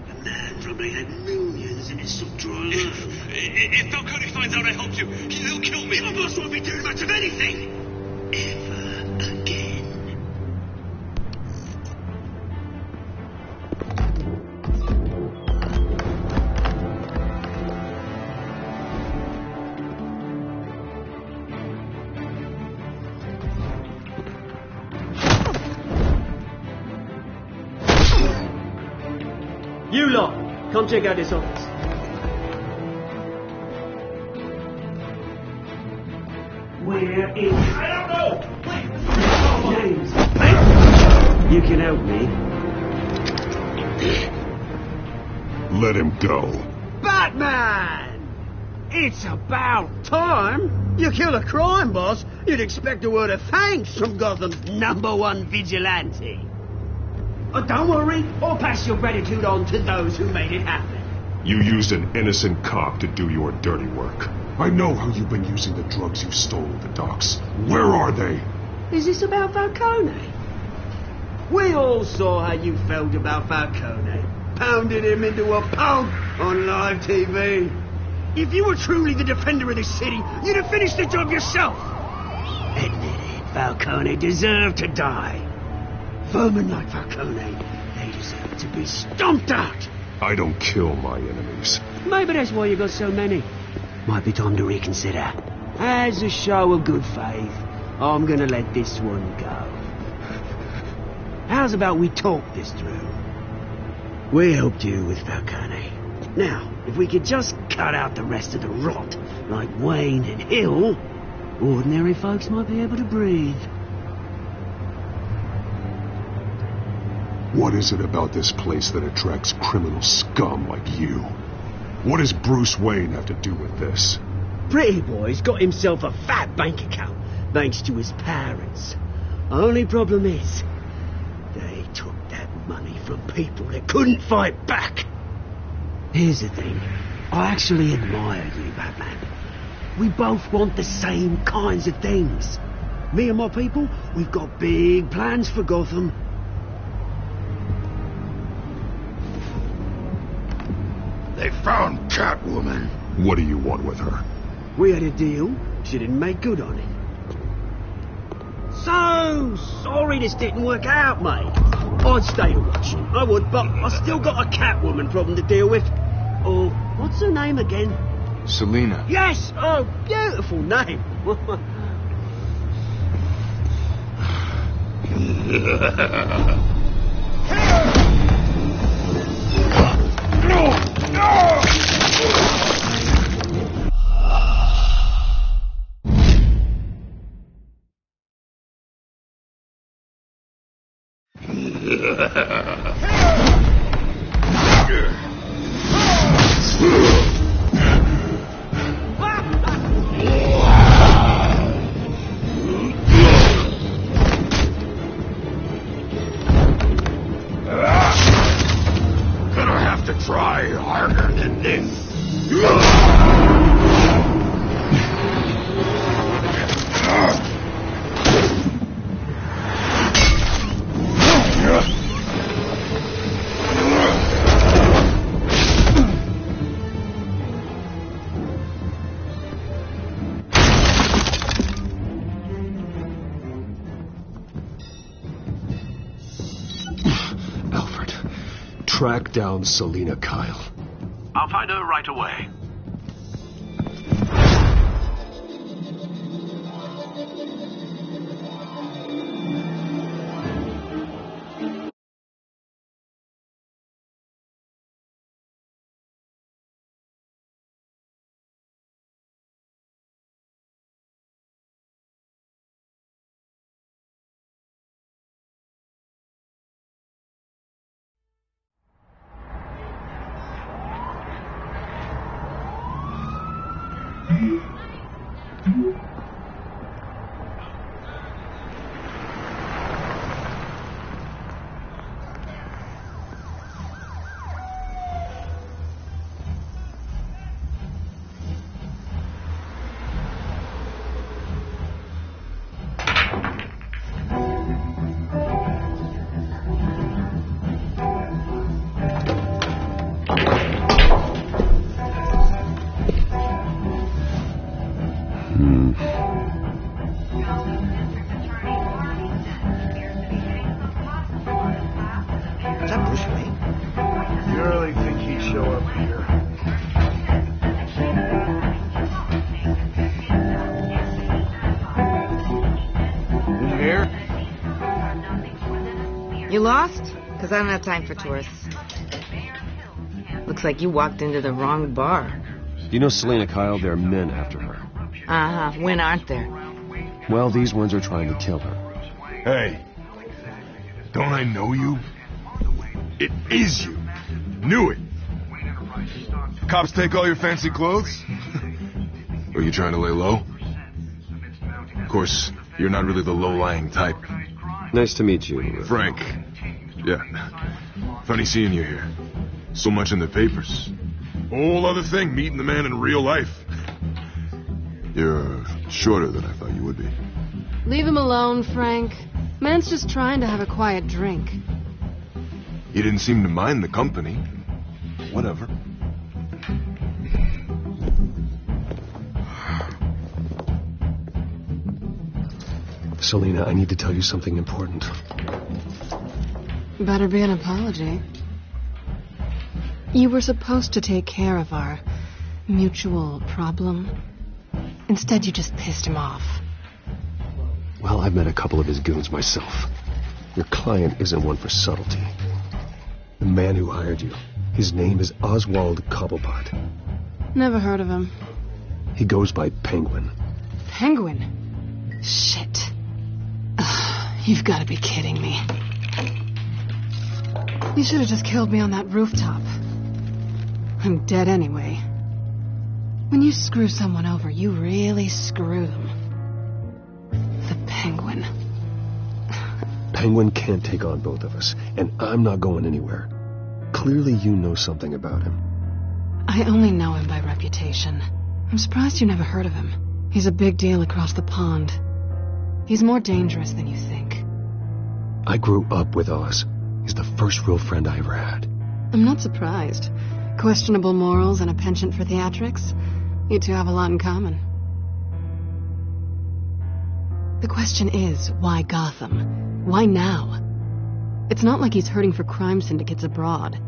The man probably had millions in his subdrawers. If Falcone finds out I helped you, he'll kill me. Your boss won't be doing much of anything. Ever again. You lot, come check out this office. Where is... I don't know! James, you can help me. Let him go. Batman! It's about time. You kill a crime boss, you'd expect a word of thanks from Gotham's #1 vigilante. Oh, don't worry, I'll pass your gratitude on to those who made it happen. You used an innocent cop to do your dirty work. I know how you've been using the drugs you stole at the docks. Where are they? Is this about Falcone? We all saw how you felt about Falcone. Pounded him into a pulp on live TV. If you were truly the defender of this city, you'd have finished the job yourself. Admit it, Falcone deserved to die. Vermin like Falcone, they deserve to be stomped out. I don't kill my enemies. Maybe that's why you got so many. Might be time to reconsider. As a show of good faith, I'm gonna let this one go. How's about we talk this through? We helped you with Falcone. Now, if we could just cut out the rest of the rot, like Wayne and Hill, ordinary folks might be able to breathe. What is it about this place that attracts criminal scum like you? What does Bruce Wayne have to do with this? Pretty boy's got himself a fat bank account, thanks to his parents. Only problem is, they took that money from people that couldn't fight back. Here's the thing. I actually admire you, Batman. We both want the same kinds of things. Me and my people, we've got big plans for Gotham. They found Catwoman. What do you want with her? We had a deal. She didn't make good on it. So sorry this didn't work out, mate. I'd stay watching, I would, but I still got a Catwoman problem to deal with. Oh, what's her name again? Selina. Yes! Oh, beautiful name. Gonna have to try harder than this. Alfred, track down Selina Kyle. I'll find her right away. Is that Bruce Wayne? You really think he'd show up here? In here? You lost? Because I don't have time for tourists. Looks like you walked into the wrong bar. You know Selina Kyle, there are men after her. Uh-huh. When aren't there? Well, these ones are trying to kill her. Hey, don't I know you? It is you. Knew it. Cops take all your fancy clothes? Are you trying to lay low? Of course, you're not really the low-lying type. Nice to meet you. Frank. Yeah. Funny seeing you here. So much in the papers. Whole other thing, meeting the man in real life. You're shorter than I thought you would be. Leave him alone, Frank. Man's just trying to have a quiet drink. He didn't seem to mind the company. Whatever. Selina, I need to tell you something important. Better be an apology. You were supposed to take care of our mutual problem. Instead, you just pissed him off. Well, I've met a couple of his goons myself. Your client isn't one for subtlety. The man who hired you, his name is Oswald Cobblepot. Never heard of him. He goes by Penguin. Penguin? Shit. Ugh, you've got to be kidding me. You should have just killed me on that rooftop. I'm dead anyway. When you screw someone over, you really screw them. The Penguin. Penguin can't take on both of us, and I'm not going anywhere. Clearly you know something about him. I only know him by reputation. I'm surprised you never heard of him. He's a big deal across the pond. He's more dangerous than you think. I grew up with Oz. He's the first real friend I ever had. I'm not surprised. Questionable morals and a penchant for theatrics. You two have a lot in common. The question is, why Gotham? Why now? It's not like he's hurting for crime syndicates abroad.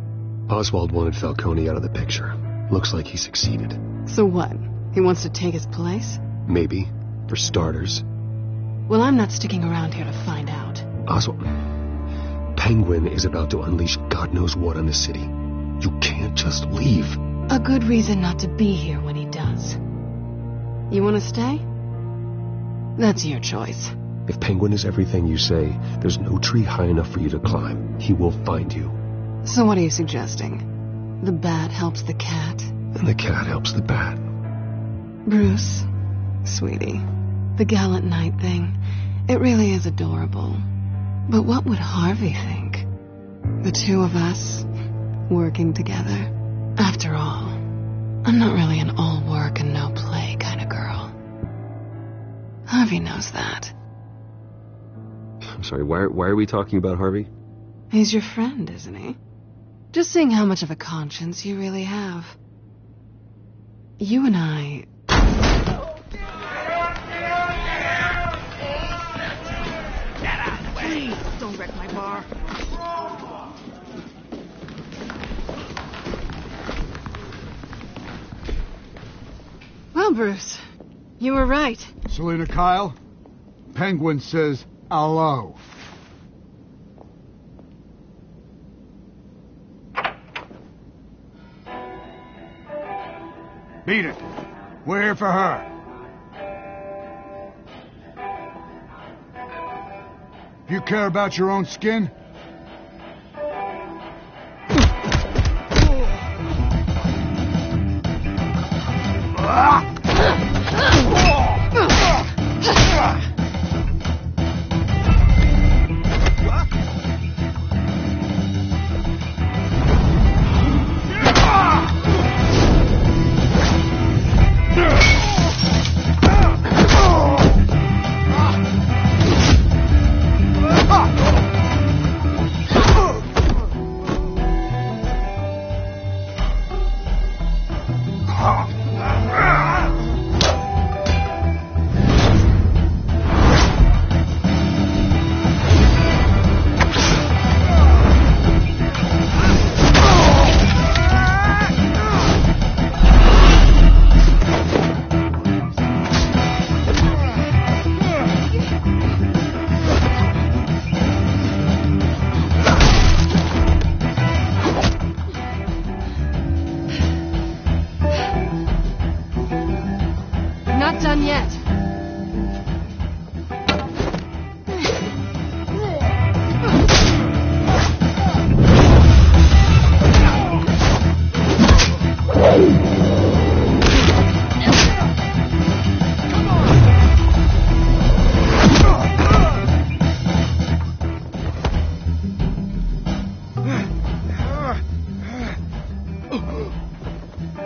Oswald wanted Falcone out of the picture. Looks like he succeeded. So what? He wants to take his place? Maybe. For starters. Well, I'm not sticking around here to find out. Oswald... Penguin is about to unleash God knows what on the city. You can't just leave. A good reason not to be here when he does. You want to stay? That's your choice. If Penguin is everything you say, there's no tree high enough for you to climb. He will find you. So what are you suggesting? The bat helps the cat? And the cat helps the bat. Bruce, sweetie, the gallant knight thing, it really is adorable. But what would Harvey think? The two of us, working together. After all, I'm not really an all work and no play kind of girl. Harvey knows that. I'm sorry, why are we talking about Harvey? He's your friend, isn't he? Just seeing how much of a conscience you really have. You and I... Please, don't wreck my bar. Well, Bruce, you were right. Selina Kyle, Penguin says hello. Beat it. We're here for her. You care about your own skin? Done yet.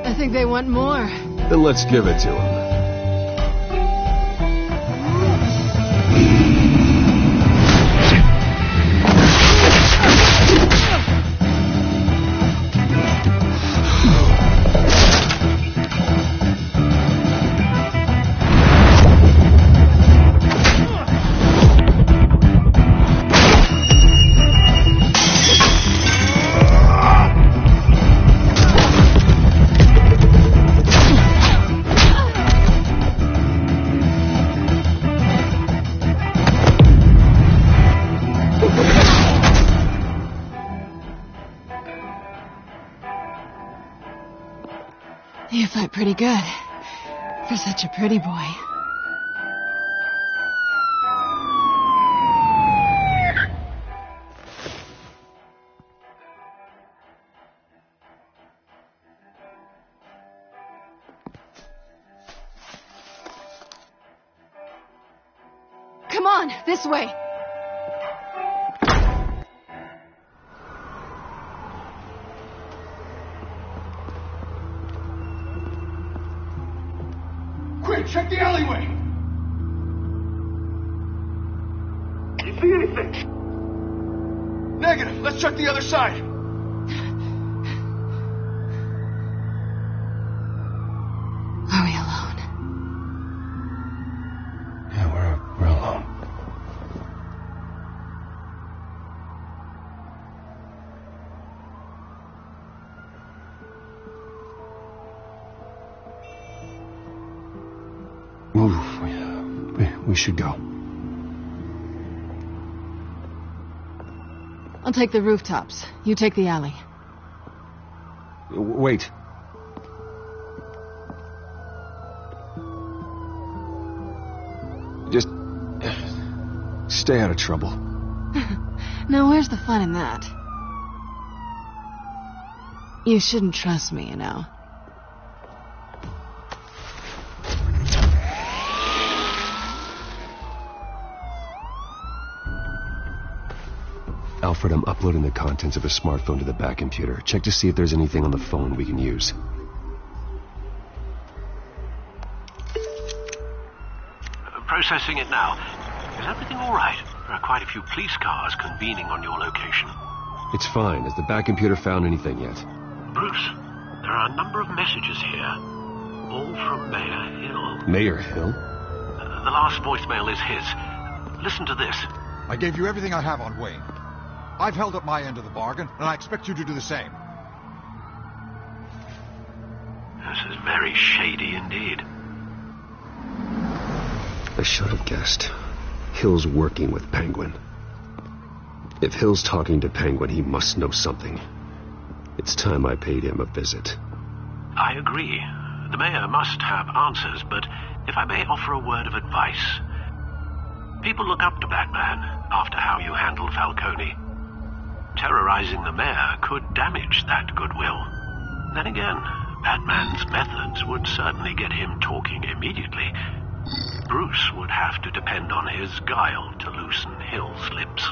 I think they want more. Then let's give it to him. You fight pretty good for such a pretty boy. Come on, this way. Quick, check the alleyway! You see anything? Negative. Let's check the other side. Are we alone? Yeah, we're alone. We should go. I'll take the rooftops. You take the alley. Wait. Just stay out of trouble. Now, where's the fun in that? You shouldn't trust me, you know. Alfred, I'm uploading the contents of a smartphone to the back computer. Check to see if there's anything on the phone we can use. Processing it now. Is everything all right? There are quite a few police cars convening on your location. It's fine. Has the back computer found anything yet? Bruce, there are a number of messages here. All from Mayor Hill. Mayor Hill? The last voicemail is his. Listen to this. I gave you everything I have on Wayne. I've held up my end of the bargain, and I expect you to do the same. This is very shady indeed. I should have guessed. Hill's working with Penguin. If Hill's talking to Penguin, he must know something. It's time I paid him a visit. I agree. The mayor must have answers, but if I may offer a word of advice. People look up to Batman after how you handled Falcone. Terrorizing the mayor could damage that goodwill. Then again, Batman's methods would certainly get him talking immediately. Bruce would have to depend on his guile to loosen Hill's lips.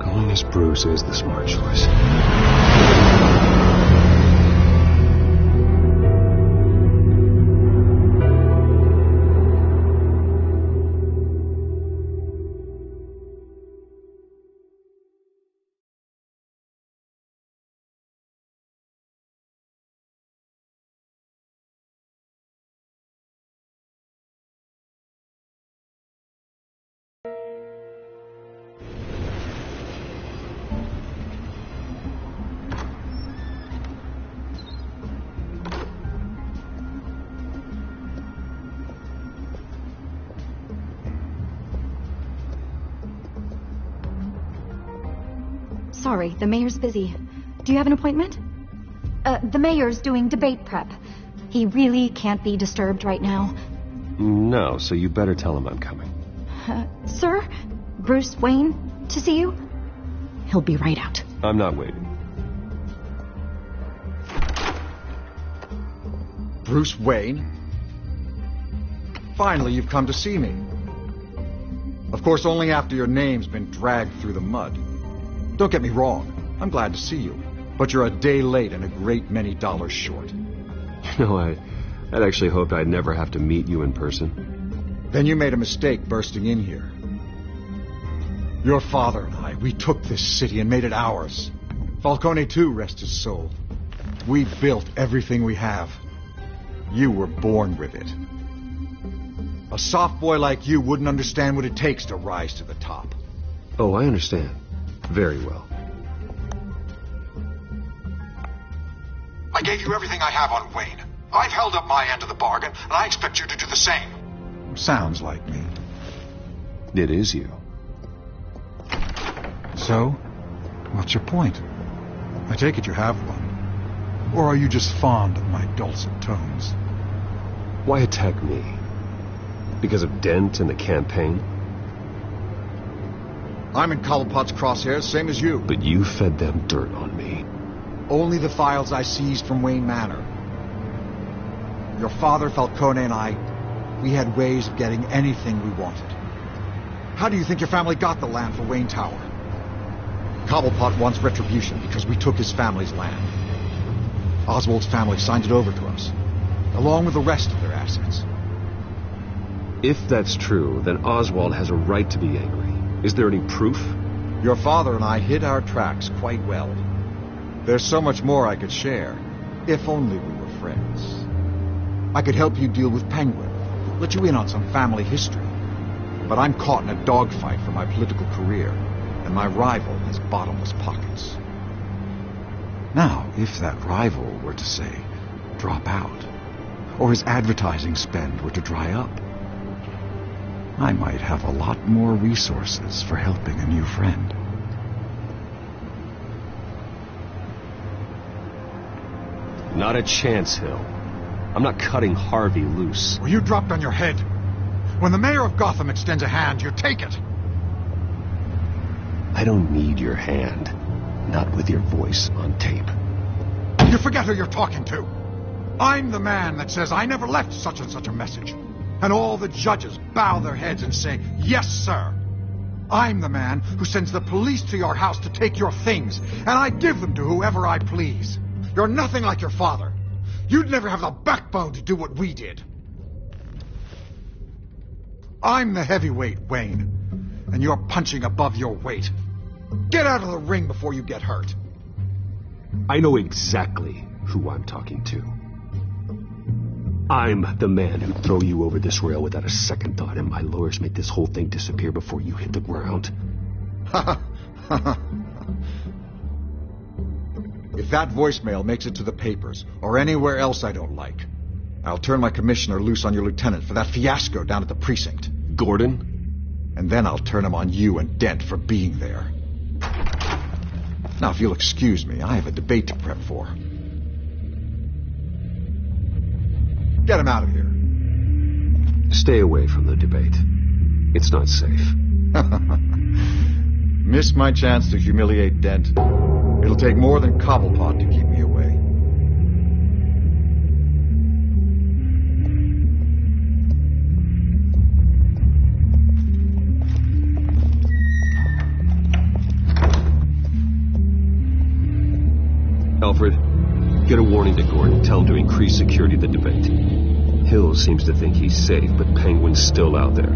Calling as Bruce is the smart choice. Sorry, the mayor's busy. Do you have an appointment? The mayor's doing debate prep. He really can't be disturbed right now. No, so you better tell him I'm coming. Sir? Bruce Wayne to see you? He'll be right out. I'm not waiting. Bruce Wayne? Finally, you've come to see me. Of course, only after your name's been dragged through the mud. Don't get me wrong, I'm glad to see you. But you're a day late and a great many dollars short. You know, I'd actually hoped I'd never have to meet you in person. Then you made a mistake bursting in here. Your father and I, we took this city and made it ours. Falcone too, rest his soul. We built everything we have. You were born with it. A soft boy like you wouldn't understand what it takes to rise to the top. Oh, I understand. Very well. I gave you everything I have on Wayne. I've held up my end of the bargain, and I expect you to do the same. Sounds like me. It is you. So, what's your point? I take it you have one. Or are you just fond of my dulcet tones? Why attack me? Because of Dent and the campaign? I'm in Cobblepot's crosshairs, same as you. But you fed them dirt on me. Only the files I seized from Wayne Manor. Your father, Falcone, and I, we had ways of getting anything we wanted. How do you think your family got the land for Wayne Tower? Cobblepot wants retribution because we took his family's land. Oswald's family signed it over to us, along with the rest of their assets. If that's true, then Oswald has a right to be angry. Is there any proof? Your father and I hid our tracks quite well. There's so much more I could share, if only we were friends. I could help you deal with Penguin, let you in on some family history. But I'm caught in a dogfight for my political career, and my rival has bottomless pockets. Now, if that rival were to, say, drop out, or his advertising spend were to dry up, I might have a lot more resources for helping a new friend. Not a chance, Hill. I'm not cutting Harvey loose. Well, you dropped on your head. When the mayor of Gotham extends a hand, you take it. I don't need your hand. Not with your voice on tape. You forget who you're talking to. I'm the man that says I never left such and such a message. And all the judges bow their heads and say, yes, sir. I'm the man who sends the police to your house to take your things, and I give them to whoever I please. You're nothing like your father. You'd never have the backbone to do what we did. I'm the heavyweight, Wayne, and you're punching above your weight. Get out of the ring before you get hurt. I know exactly who I'm talking to. I'm the man who'd throw you over this rail without a second thought, and my lawyers make this whole thing disappear before you hit the ground. If that voicemail makes it to the papers, or anywhere else I don't like, I'll turn my commissioner loose on your lieutenant for that fiasco down at the precinct. Gordon? And then I'll turn him on you and Dent for being there. Now, if you'll excuse me, I have a debate to prep for. Get him out of here. Stay away from the debate. It's not safe. Miss my chance to humiliate Dent. It'll take more than Cobblepot to keep me away. Alfred, get a warning to Gordon. Tell him to increase security of the debate. Hill seems to think he's safe, but Penguin's still out there.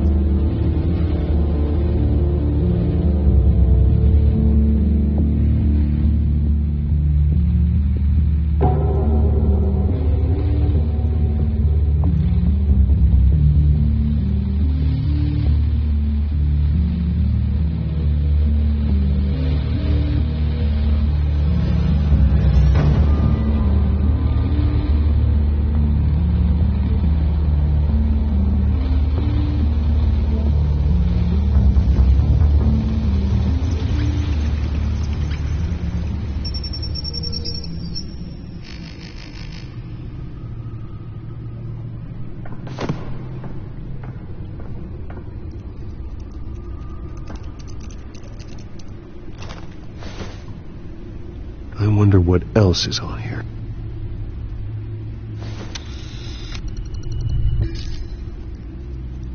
I wonder what else is on here.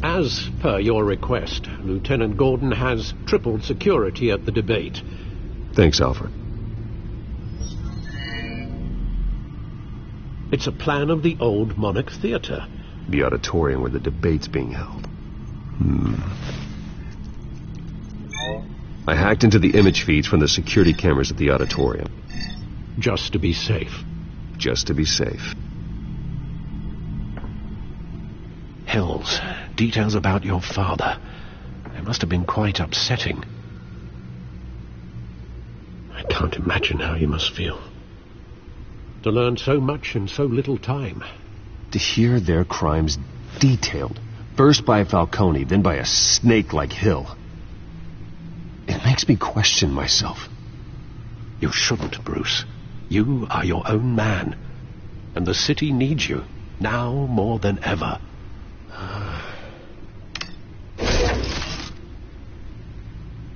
As per your request, Lieutenant Gordon has tripled security at the debate. Thanks, Alfred. It's a plan of the old Monarch Theatre. The auditorium where the debate's being held. I hacked into the image feeds from the security cameras at the auditorium. Just to be safe. Just to be safe. Hills, details about your father. They must have been quite upsetting. I can't imagine how you must feel. To learn so much in so little time. To hear their crimes detailed. First by Falcone, then by a snake like Hill. It makes me question myself. You shouldn't, Bruce. You are your own man, and the city needs you, now more than ever.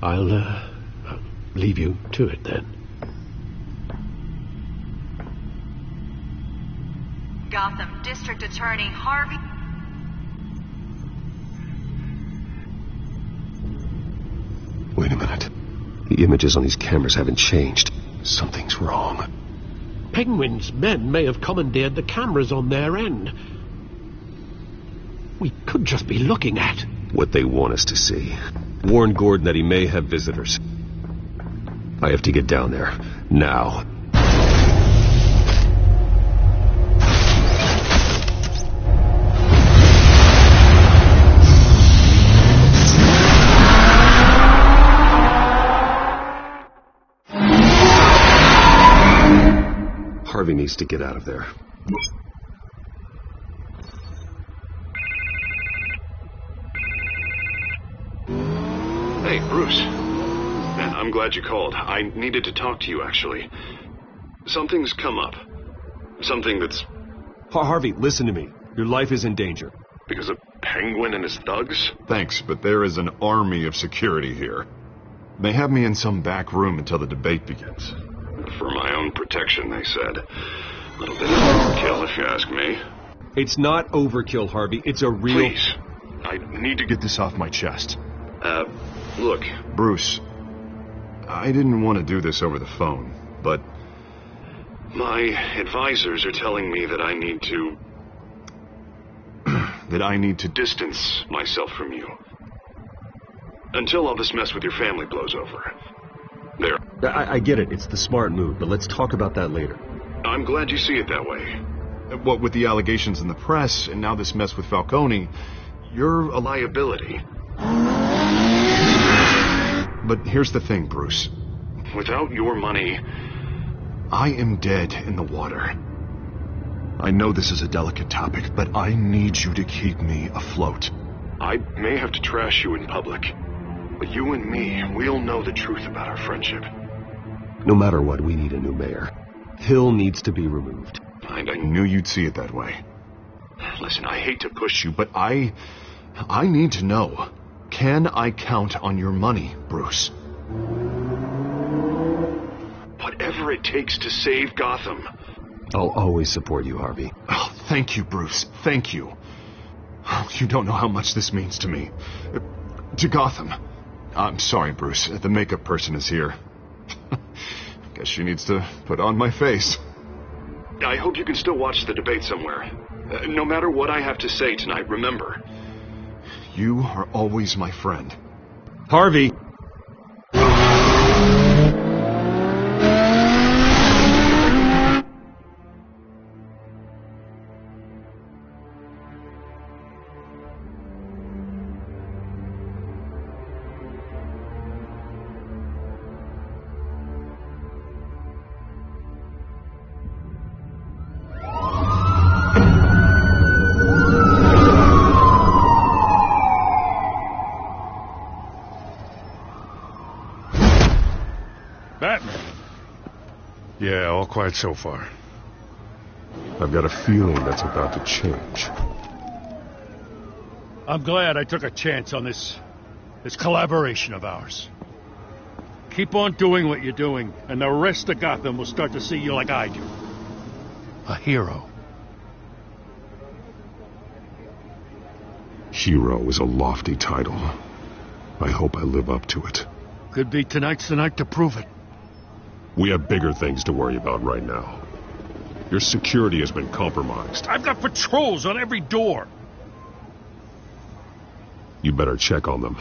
I'll leave you to it then. Gotham District Attorney Harvey... Wait a minute. The images on these cameras haven't changed. Something's wrong. Penguin's men may have commandeered the cameras on their end. We could just be looking at what they want us to see. Warn Gordon that he may have visitors. I have to get down there. Now. Harvey needs to get out of there. Hey, Bruce. Man, I'm glad you called. I needed to talk to you, actually. Something's come up. Something that's... Harvey, listen to me. Your life is in danger. Because of Penguin and his thugs? Thanks, but there is an army of security here. They have me in some back room until the debate begins. For my own protection, they said. A little bit of overkill, if you ask me. It's not overkill, Harvey. It's a real... Please. I need to get this off my chest. Look. Bruce, I didn't want to do this over the phone, but... My advisors are telling me that I need to... that I need to... distance myself from you. Until all this mess with your family blows over. There. I get it. It's the smart move, but let's talk about that later. I'm glad you see it that way. What with the allegations in the press, and now this mess with Falcone, you're a liability. But here's the thing, Bruce. Without your money... I am dead in the water. I know this is a delicate topic, but I need you to keep me afloat. I may have to trash you in public, but you and me, we'll know the truth about our friendship. No matter what, we need a new mayor. Hill needs to be removed. I knew you'd see it that way. Listen, I hate to push you, but I need to know. Can I count on your money, Bruce? Whatever it takes to save Gotham. I'll always support you, Harvey. Oh, thank you, Bruce. Thank you. Oh, you don't know how much this means to me. To Gotham. I'm sorry, Bruce. The makeup person is here. Guess she needs to put on my face. I hope you can still watch the debate somewhere. No matter what I have to say tonight, remember. You are always my friend. Harvey! Yeah, all quiet so far. I've got a feeling that's about to change. I'm glad I took a chance on this collaboration of ours. Keep on doing what you're doing, and the rest of Gotham will start to see you like I do. A hero. Hero is a lofty title. I hope I live up to it. Could be tonight's the night to prove it. We have bigger things to worry about right now. Your security has been compromised. I've got patrols on every door. You better check on them.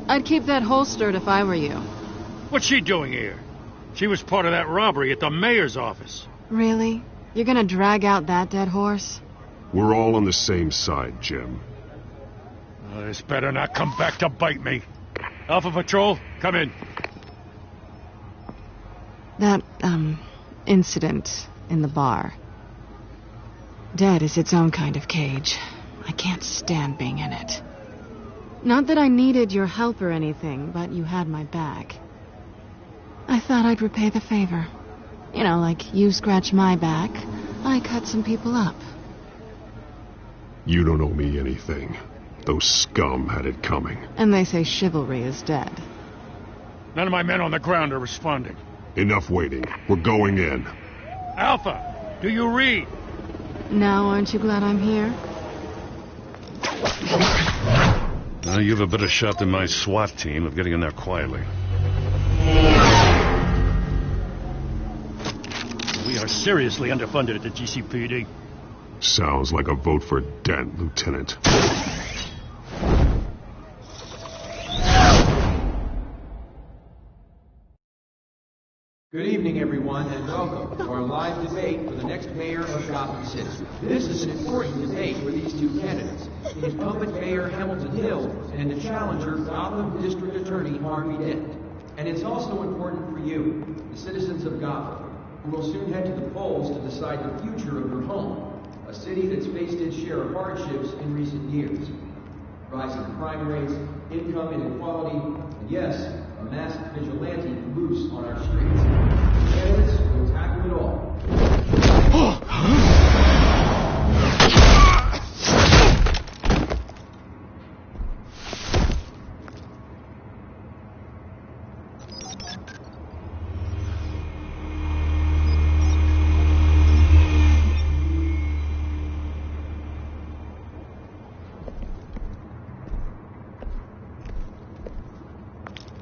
I'd keep that holstered if I were you. What's she doing here? She was part of that robbery at the mayor's office. Really? You're gonna drag out that dead horse? We're all on the same side, Jim. This better not come back to bite me. Alpha Patrol, come in. That, incident in the bar. Dead is its own kind of cage. I can't stand being in it. Not that I needed your help or anything, but you had my back. I thought I'd repay the favor. You know, like you scratch my back, I cut some people up. You don't owe me anything. Those scum had it coming. And they say chivalry is dead. None of my men on the ground are responding. Enough waiting. We're going in. Alpha, do you read? Now, aren't you glad I'm here? Well, you have a better shot than my SWAT team of getting in there quietly. We are seriously underfunded at the GCPD. Sounds like a vote for Dent, Lieutenant. Good evening, everyone, and welcome to our live debate for the next mayor of Gotham City. This is an important debate for these two candidates, the incumbent Mayor Hamilton Hill and the challenger Gotham District Attorney Harvey Dent. And it's also important for you, the citizens of Gotham, who will soon head to the polls to decide the future of your home, a city that's faced its share of hardships in recent years. Rising crime rates, income inequality, and yes, a masked vigilante loose on our streets. Candidates will tackle it all.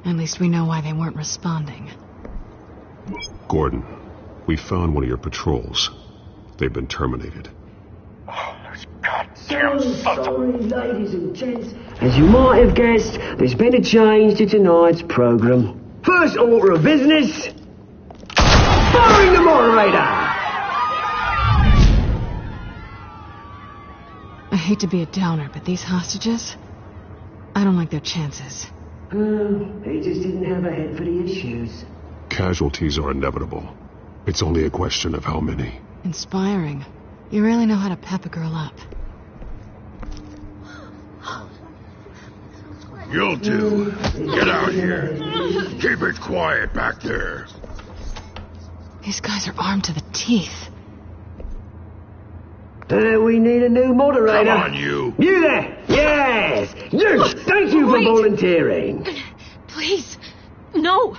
At least we know why they weren't responding. Gordon, we found one of your patrols. They've been terminated. Sorry, ladies and gents. As you might have guessed, there's been a change to tonight's program. First order of business, firing the moderator! I hate to be a downer, but these hostages, I don't like their chances. He just didn't have a head for the issues. Casualties are inevitable. It's only a question of how many. Inspiring. You really know how to pep a girl up. You two, get out here. Keep it quiet back there. These guys are armed to the teeth. We need a new moderator. Come on, you. You there! Yes! You! Thank you for volunteering. Please, no.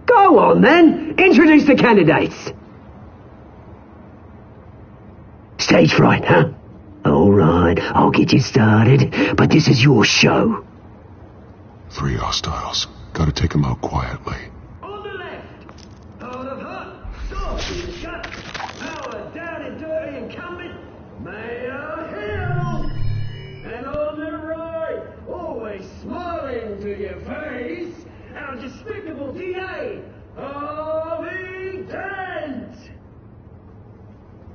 Go on, then. Introduce the candidates. Stage fright, huh? All right, I'll get you started, but this is your show. 3 hostiles. Gotta take them out quietly. On the left, hard of heart, soft in the gut, power down and dirty incumbent, Mayor Hill. And on the right, always smiling to your face, our despicable DA, Harvey Dent.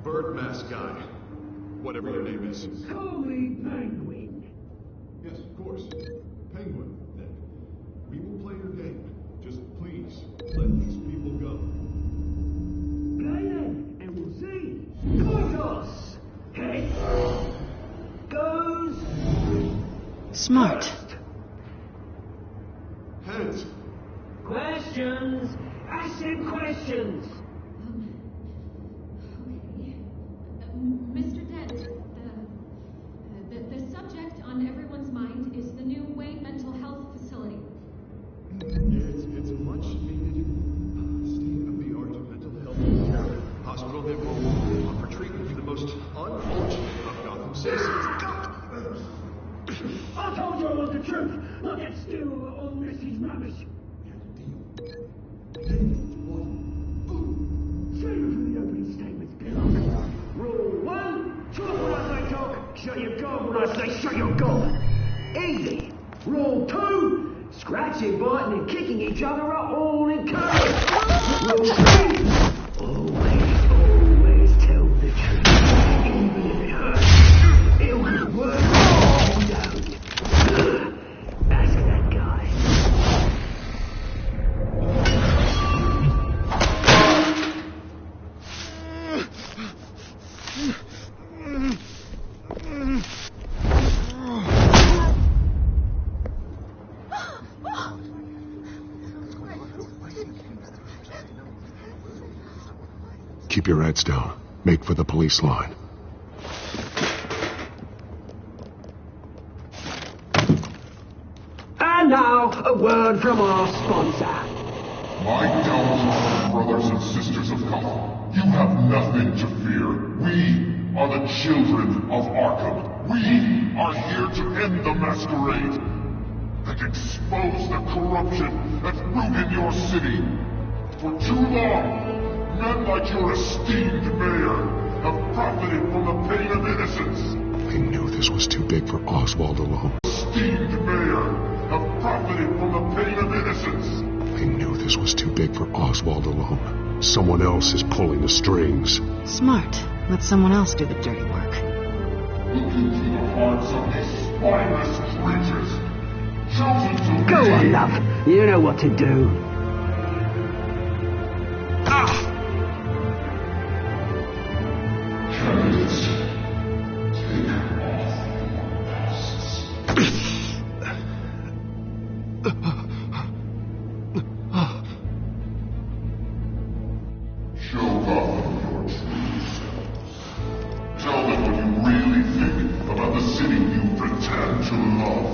Bird mask guy. Whatever your name is. Call me Penguin. Yes, of course. Penguin, then. We will play your game. Just please, let these people go. Play then, and we'll see. Gorgos! Head goes... Smart. Heads. Questions! Ask them questions! Mr. Dent, the subject on everyone's mind is the new Wayne Mental Health Facility. It's a much needed state-of-the-art mental health hospital that will offer treatment for the most unfortunate of Gotham citizens. I told you I want the truth! Look, it's still all Missy's rubbish. Save it for the opening statements, Bill. Rule 1, talk when I say talk, shut your gob when I say shut your gob. Easy. Rule 2, scratching, biting and kicking each other are all encouraged. Rule 3, always tell the truth. Even if it hurts, it'll be worth it if you don't. Ask that guy. Keep your heads down. Make for the police line. And now, a word from our sponsor. My downtrodden brothers and sisters of Gotham, you have nothing to fear. We are the children of Arkham. We are here to end the masquerade and expose the corruption that's rooted your city. For too long, men like your esteemed mayor have profited from the pain of innocence. I knew this was too big for Oswald alone. Esteemed mayor have profited from the pain of innocence. I knew this was too big for Oswald alone. Someone else is pulling the strings. Smart. Let someone else do the dirty work. Look into the hearts of these spineless creatures. Chosen to Go on, love. You know what to do. Candidates, take off your masks. Show Gotham your true selves. Tell them what you really think about the city you pretend to love.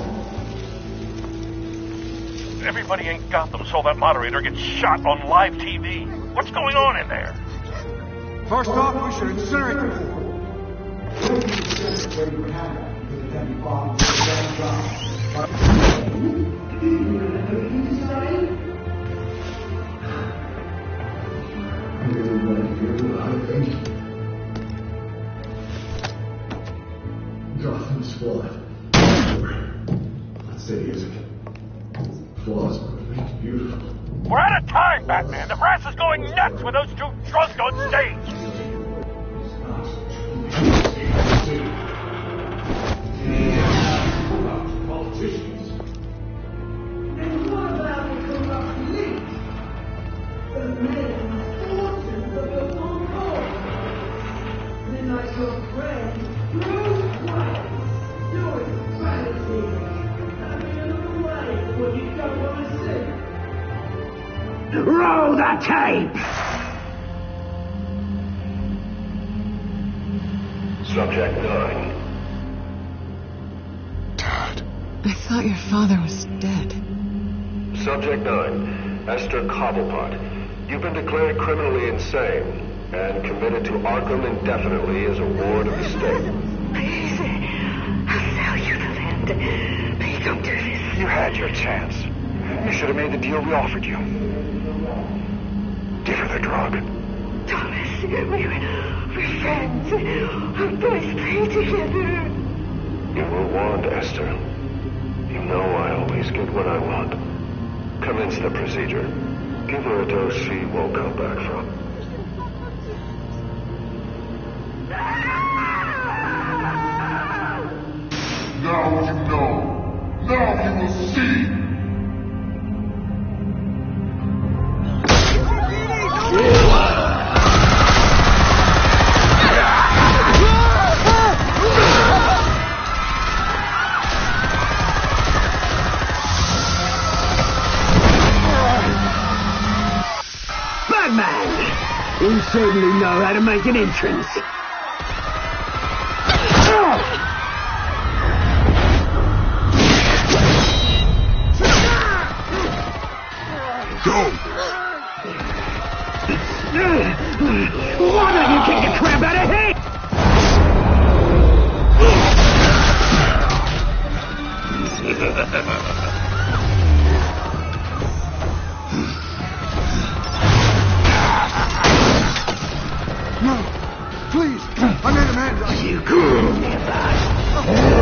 Everybody in Gotham saw that moderator get shot on live TV. What's going on in there? First off, we should incinerate the pool. Gotham's flawed. That city isn't. Flaws, but it's beautiful. We're out of time, Batman. The brass is going nuts with those two drunks on stage. Politicians. And what about the corrupt elite? The men and fortunes of your own cause. Then like your friend, Bruce Wayne, doing strategy. Having a little way for what you don't want to see. Roll the tape! Subject 9. I thought your father was dead. Subject 9, Esther Cobblepot. You've been declared criminally insane and committed to Arkham indefinitely as a ward of the state. Please, I'll sell you the land. Please don't do this. You had your chance. You should have made the deal we offered you. Give her the drug. Thomas, we're friends. Our boys play together. You were warned, Esther. You know I always get what I want. Commence the procedure. Give her a dose she won't come back from. Now you know. Now you will see. You certainly know how to make an entrance. Go! Why don't you kick the crap out of here? No, please, I made a man. You cool, never.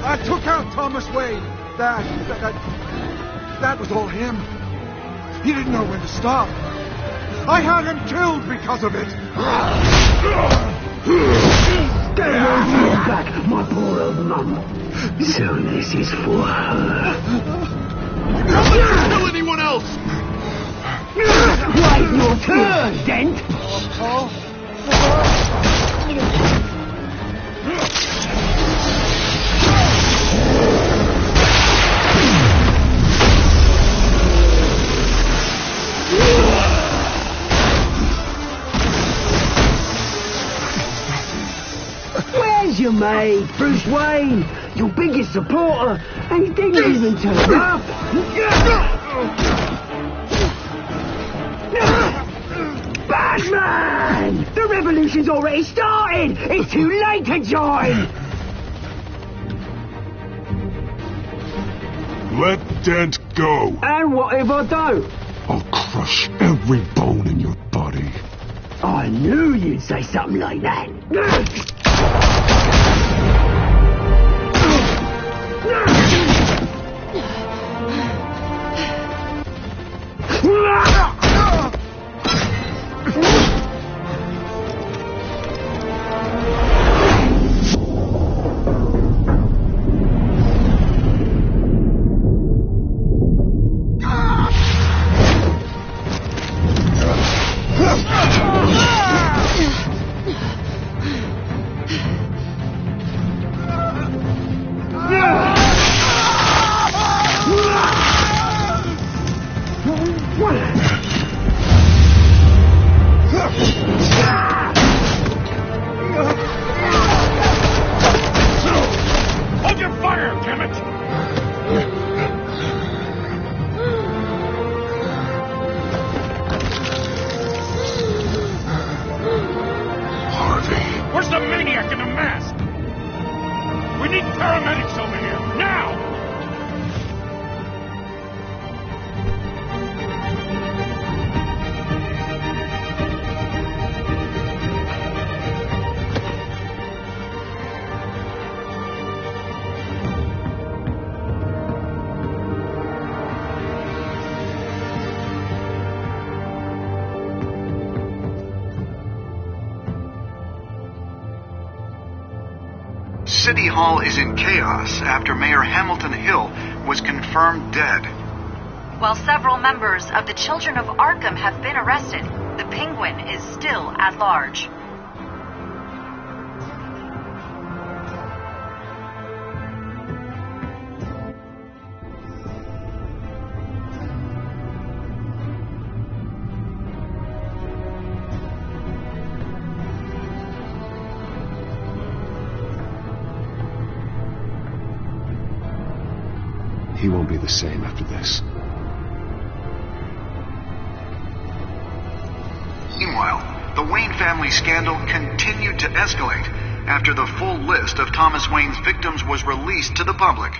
I took out Thomas Wayne. That was all him. He didn't know when to stop. I had him killed because of it. Get your back, my poor old mum. So this is for her. Don't let her kill anyone else! Wait your turn, Dent! Where's your mate, Bruce Wayne? Your biggest supporter, and he didn't even turn up. Batman! The revolution's already started! It's too late to join! Let Dent go. And what if I don't? I'll crush every bone in your body. I knew you'd say something like that. City Hall is in chaos after Mayor Hamilton Hill was confirmed dead. While several members of the Children of Arkham have been arrested, the Penguin is still at large. He won't be the same after this. Meanwhile, the Wayne family scandal continued to escalate after the full list of Thomas Wayne's victims was released to the public.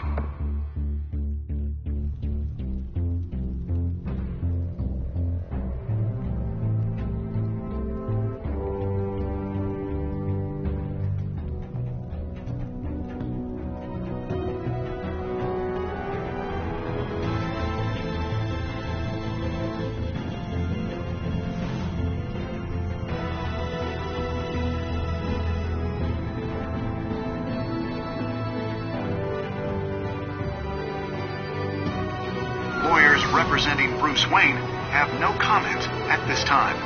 Lawyers representing Bruce Wayne have no comment at this time.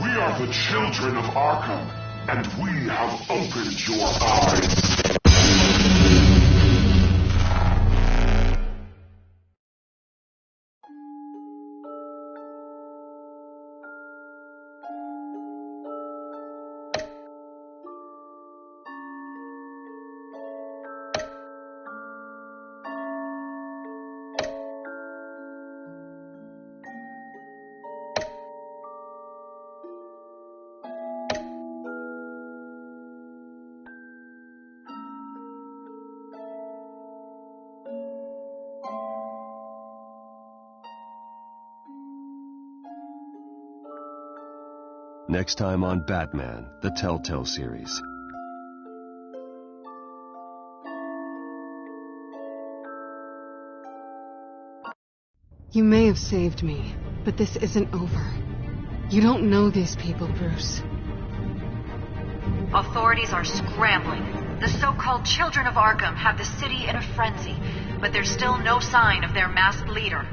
We are the children of Arkham, and we have opened your eyes. Next time on Batman, the Telltale series. You may have saved me, but this isn't over. You don't know these people, Bruce. Authorities are scrambling. The so-called Children of Arkham have the city in a frenzy, but there's still no sign of their masked leader.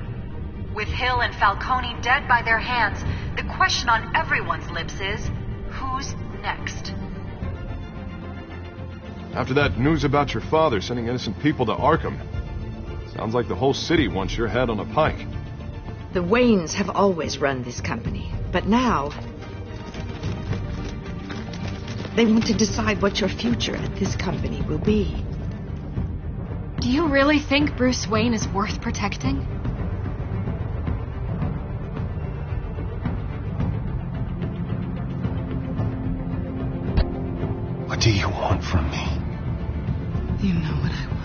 With Hill and Falcone dead by their hands, The question on everyone's lips is, who's next? After that news about your father sending innocent people to Arkham, sounds like the whole city wants your head on a pike. The Waynes have always run this company, but now they want to decide what your future at this company will be. Do you really think Bruce Wayne is worth protecting? What do you want from me? You know what I want.